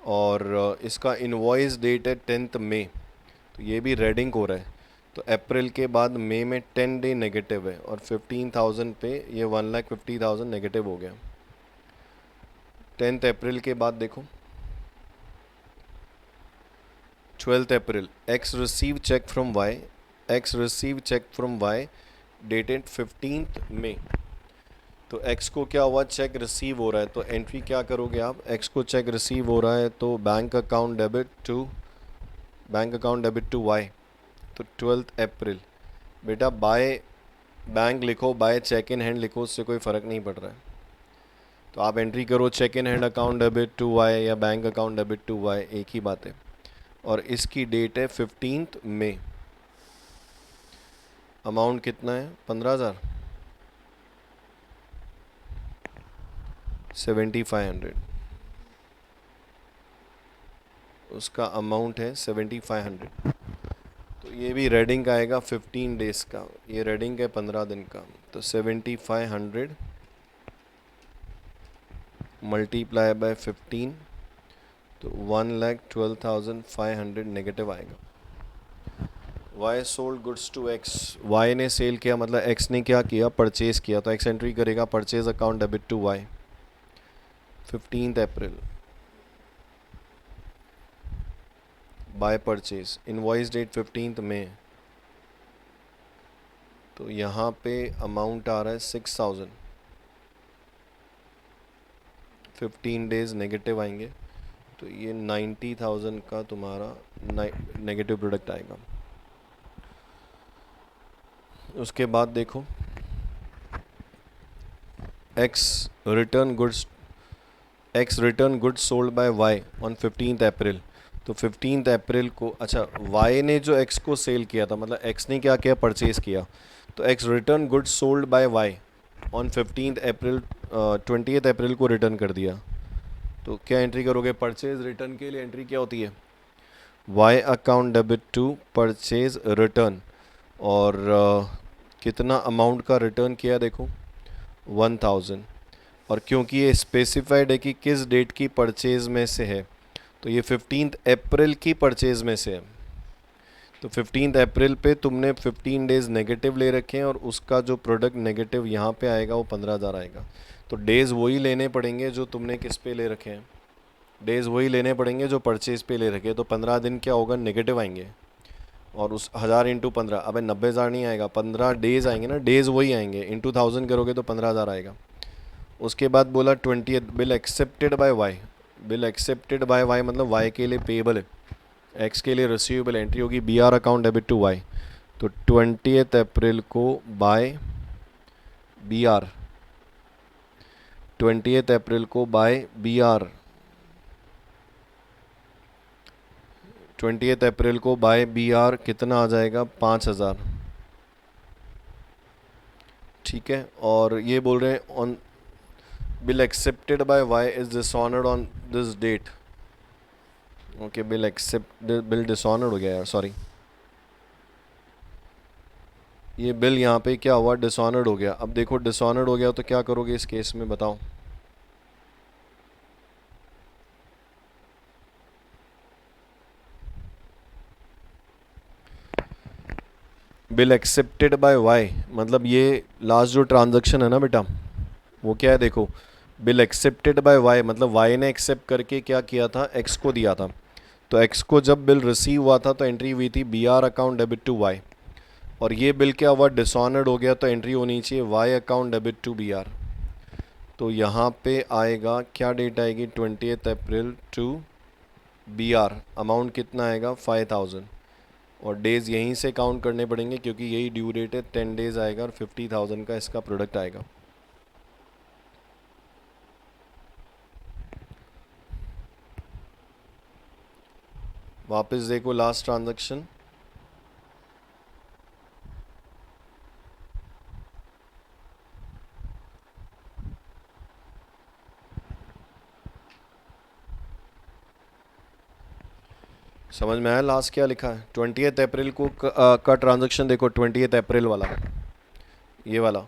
और इसका इनवॉइस डेट है 10 मई। तो ये भी रेडिंग हो रहा है। तो अप्रैल के बाद मई में 10 डे नेगेटिव है, और 15,000 पे ये 1,50,000 नेगेटिव हो गया। 10 अप्रैल के बाद देखो 12 अप्रैल, X receive cheque from Y, X receive cheque from Y dated 15 मई। तो एक्स को क्या हुआ, चेक रिसीव हो रहा है, तो एंट्री क्या करोगे आप, एक्स को चेक रिसीव हो रहा है तो bank account debit to Y. तो 12 अप्रैल, बेटा बाय बैंक लिखो, बाय चेक इन हैंड लिखो, उससे कोई फ़र्क नहीं पड़ रहा है। तो आप एंट्री करो cheque in hand account debit to Y या bank account debit to Y, एक ही बात है। और इसकी डेट है 15 मई। अमाउंट कितना है, 15,000, 7,500। उसका अमाउंट है 7,500। तो ये भी रेडिंग का आएगा 15 डेज का, ये रेडिंग है 15 दिन का। तो 7,500 मल्टीप्लाई बाय 15, तो 1,12,500 नेगेटिव आएगा। Y sold goods to X, Y ने सेल किया मतलब एक्स ने क्या किया, परचेज किया, तो एक्स एंट्री करेगा purchase account debit to Y 15 April by purchase, invoice date 15 मई। तो यहाँ पे अमाउंट आ रहा है 6,000, 15 डेज नेगेटिव आएंगे, तो ये 90,000 का तुम्हारा नेगेटिव प्रोडक्ट आएगा। उसके बाद देखो X return goods sold by Y on 15 April. तो 15 अप्रैल को, अच्छा वाई ने जो एक्स को सेल किया था, मतलब एक्स ने क्या किया, परचेज किया, तो X return goods sold by Y on 15 April, 20 अप्रैल को रिटर्न कर दिया। तो क्या एंट्री करोगे, परचेज रिटर्न के लिए एंट्री क्या होती है, Y account debit to purchase return, और कितना अमाउंट का रिटर्न किया देखो 1,000, और क्योंकि ये स्पेसिफाइड है कि किस डेट की परचेज में से है, तो ये 15 अप्रैल की परचेज में से है। तो 15 अप्रैल पे तुमने 15 डेज नेगेटिव ले रखे हैं, और उसका जो प्रोडक्ट नेगेटिव यहाँ पे आएगा वो 15,000 आएगा। तो डेज वही लेने पड़ेंगे जो तुमने किस पे ले रखे हैं, डेज वही लेने पड़ेंगे जो परचेज पे ले रखे हैं। तो 15 दिन क्या होगा, नेगेटिव आएंगे, और उस 1000 इंटू 15, अबे 90,000 नहीं आएगा, 15 डेज आएंगे ना, डेज वही आएंगे, इंटू 1000 करोगे तो 15,000 आएगा। उसके बाद बोला 20 bill accepted by Y, bill accepted by Y मतलब वाई के लिए पेएबल है, एक्स के लिए रिसीवेबल, एंट्री होगी B R account debit to Y. तो 20 अप्रैल को बाय बी आर, 20 अप्रैल को बाय बी आर, 20 अप्रैल को बाय बी आर कितना आ जाएगा, 5,000, ठीक है। और ये बोल रहे हैं on bill accepted by Y is dishonoured on this date, okay bill dishonoured हो गया यार, सॉरी, ये बिल यहाँ पे क्या हुआ, डिसऑनर्ड हो गया। अब देखो डिसऑनर्ड हो गया तो क्या करोगे इस केस में, बताओ। बिल एक्सेप्टेड बाय वाई मतलब ये लास्ट जो ट्रांजैक्शन है ना बेटा, वो क्या है देखो, बिल एक्सेप्टेड बाय वाई मतलब वाई ने एक्सेप्ट करके क्या किया था, एक्स को दिया था। तो एक्स को जब बिल रिसीव हुआ था तो एंट्री हुई थी B R account debit to Y, और ये बिल क्या हुआ, डिसऑनर्ड हो गया, तो एंट्री होनी चाहिए Y account debit to B R. तो यहाँ पे आएगा क्या डेट आएगी, 20 April to B R, amount कितना आएगा 5,000, और डेज़ यहीं से काउंट करने पड़ेंगे क्योंकि यही ड्यू डेट है, 10 डेज़ आएगा और 50,000 का इसका प्रोडक्ट आएगा। वापस देखो लास्ट ट्रांजैक्शन, समझ में आया लास्ट क्या लिखा है, 20 अप्रैल को का ट्रांजैक्शन देखो, 20 अप्रैल वाला, ये वाला,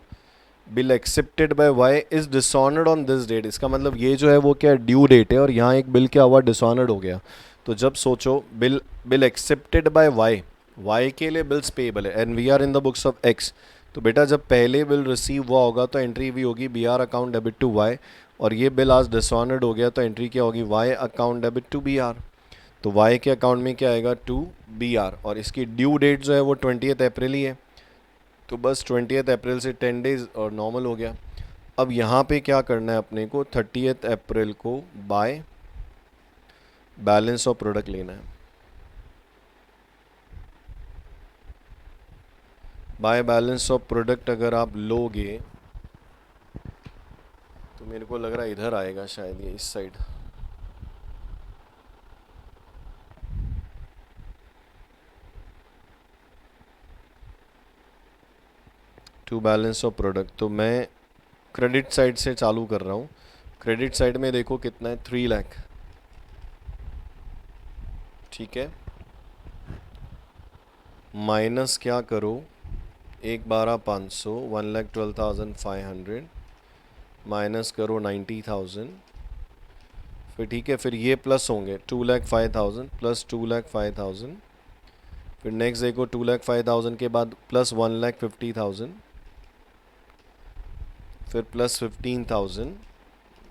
bill accepted by Y is dishonoured on this date, इसका मतलब ये जो है वो क्या ड्यू डेट है, और यहाँ एक बिल क्या हुआ, डिसऑनर्ड हो गया। तो जब सोचो bill accepted by Y, Y के लिए बिल्स पेएबल है and we are in the books of X, तो बेटा जब पहले बिल रिसीव हुआ होगा तो एंट्री भी होगी B R account debit to Y, और ये बिल आज डिसऑनर्ड हो गया तो एंट्री क्या होगी, Y account debit to B R. तो वाई के अकाउंट में क्या आएगा, टू बी आर, और इसकी ड्यू डेट जो है वो 20 अप्रैल ही है, तो बस 20 अप्रैल से 10 डेज और नॉर्मल हो गया। अब यहाँ पे क्या करना है अपने को, 30 अप्रैल को बाय बैलेंस ऑफ प्रोडक्ट लेना है, बाय बैलेंस ऑफ प्रोडक्ट अगर आप लोगे तो मेरे को लग रहा है इधर आएगा शायद, ये इस side, to balance of product. तो मैं क्रेडिट साइड से चालू कर रहा हूँ, क्रेडिट साइड में देखो कितना है, 3 लाख, ठीक है, माइनस क्या करो, 1,12,500, 1,12,500 माइनस करो 90,000, फिर ठीक है, फिर ये प्लस होंगे 2,05,000 प्लस 2,05,000, फिर नेक्स्ट देखो 2,05,000 के बाद प्लस 1,50,000, फिर प्लस 15,000,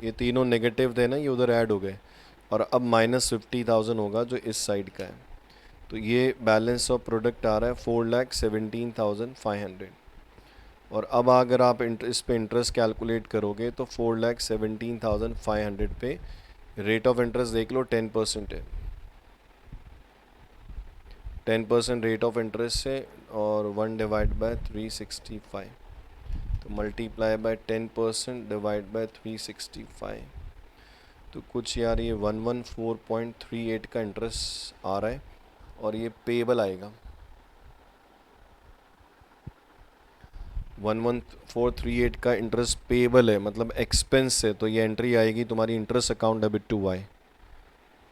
ये तीनों नेगेटिव थे ना, ये उधर ऐड हो गए, और अब माइनस 50,000 होगा जो इस साइड का है। तो ये बैलेंस ऑफ प्रोडक्ट आ रहा है 4,17,500। और अब अगर आप इस पे इंटरेस्ट कैलकुलेट करोगे तो 4,17,500 पे रेट ऑफ इंटरेस्ट देख लो 10% है, 10% रेट ऑफ इंटरेस्ट है, और 1/365, तो मल्टीप्लाई बाय 10% डिवाइड बाय 365, तो कुछ यार ये 114.38 का इंटरेस्ट आ रहा है, और ये पेबल आएगा 11438 का इंटरेस्ट पेबल है, मतलब एक्सपेंस है, तो ये एंट्री आएगी तुम्हारी interest account debit to Y.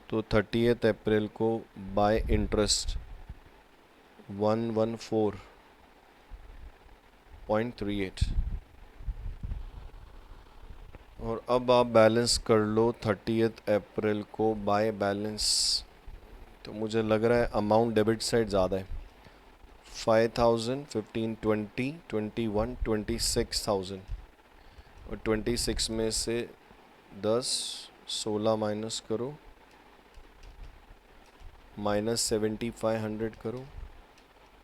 तो 30 अप्रैल को बाय इंटरेस्ट 114.38, और अब आप बैलेंस कर लो 30 अप्रैल को बाय बैलेंस। तो मुझे लग रहा है अमाउंट डेबिट साइड ज़्यादा है, 5,000, 15, 20, 21, 26,000, और 26 में से 10, 16 माइनस करो, माइनस 7,500 करो,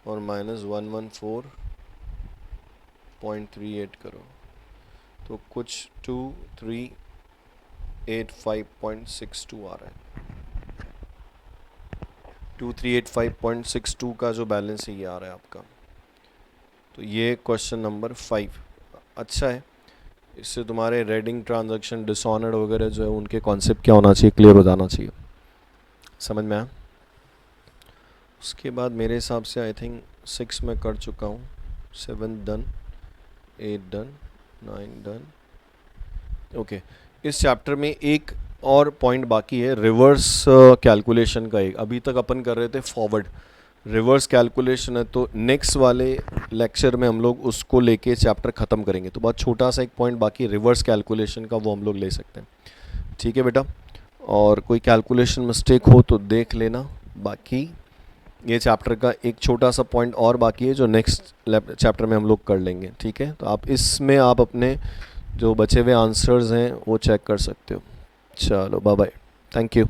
और माइनस 114.38 करो, तो कुछ 2385.62 आ रहा है। 2385.62 का जो बैलेंस है ये आ रहा है आपका। तो ये क्वेश्चन नंबर 5 अच्छा है, इससे तुम्हारे रेडिंग ट्रांजैक्शन डिसऑनर्ड वगैरह जो है उनके कॉन्सेप्ट क्या होना चाहिए, क्लियर हो जाना चाहिए। समझ में आया? उसके बाद मेरे हिसाब से आई थिंक 6 में कर चुका हूँ, 7 डन, 8 डन, 9 डन। ओके, इस चैप्टर में एक और पॉइंट बाकी है, रिवर्स कैलकुलेशन का। एक अभी तक अपन कर रहे थे फॉरवर्ड, रिवर्स कैलकुलेशन है, तो नेक्स्ट वाले लेक्चर में हम लोग उसको लेके चैप्टर ख़त्म करेंगे। तो बहुत छोटा सा एक पॉइंट बाकी रिवर्स कैलकुलेशन का, वो हम लोग ले सकते हैं। ठीक है बेटा, और कोई कैलकुलेशन मिस्टेक हो तो देख लेना। बाकी ये चैप्टर का एक छोटा सा पॉइंट और बाकी है जो नेक्स्ट चैप्टर में हम लोग कर लेंगे। ठीक है, तो आप इसमें आप अपने जो बचे हुए आंसर्स हैं वो चेक कर सकते हो। चलो बाय बाय, थैंक यू।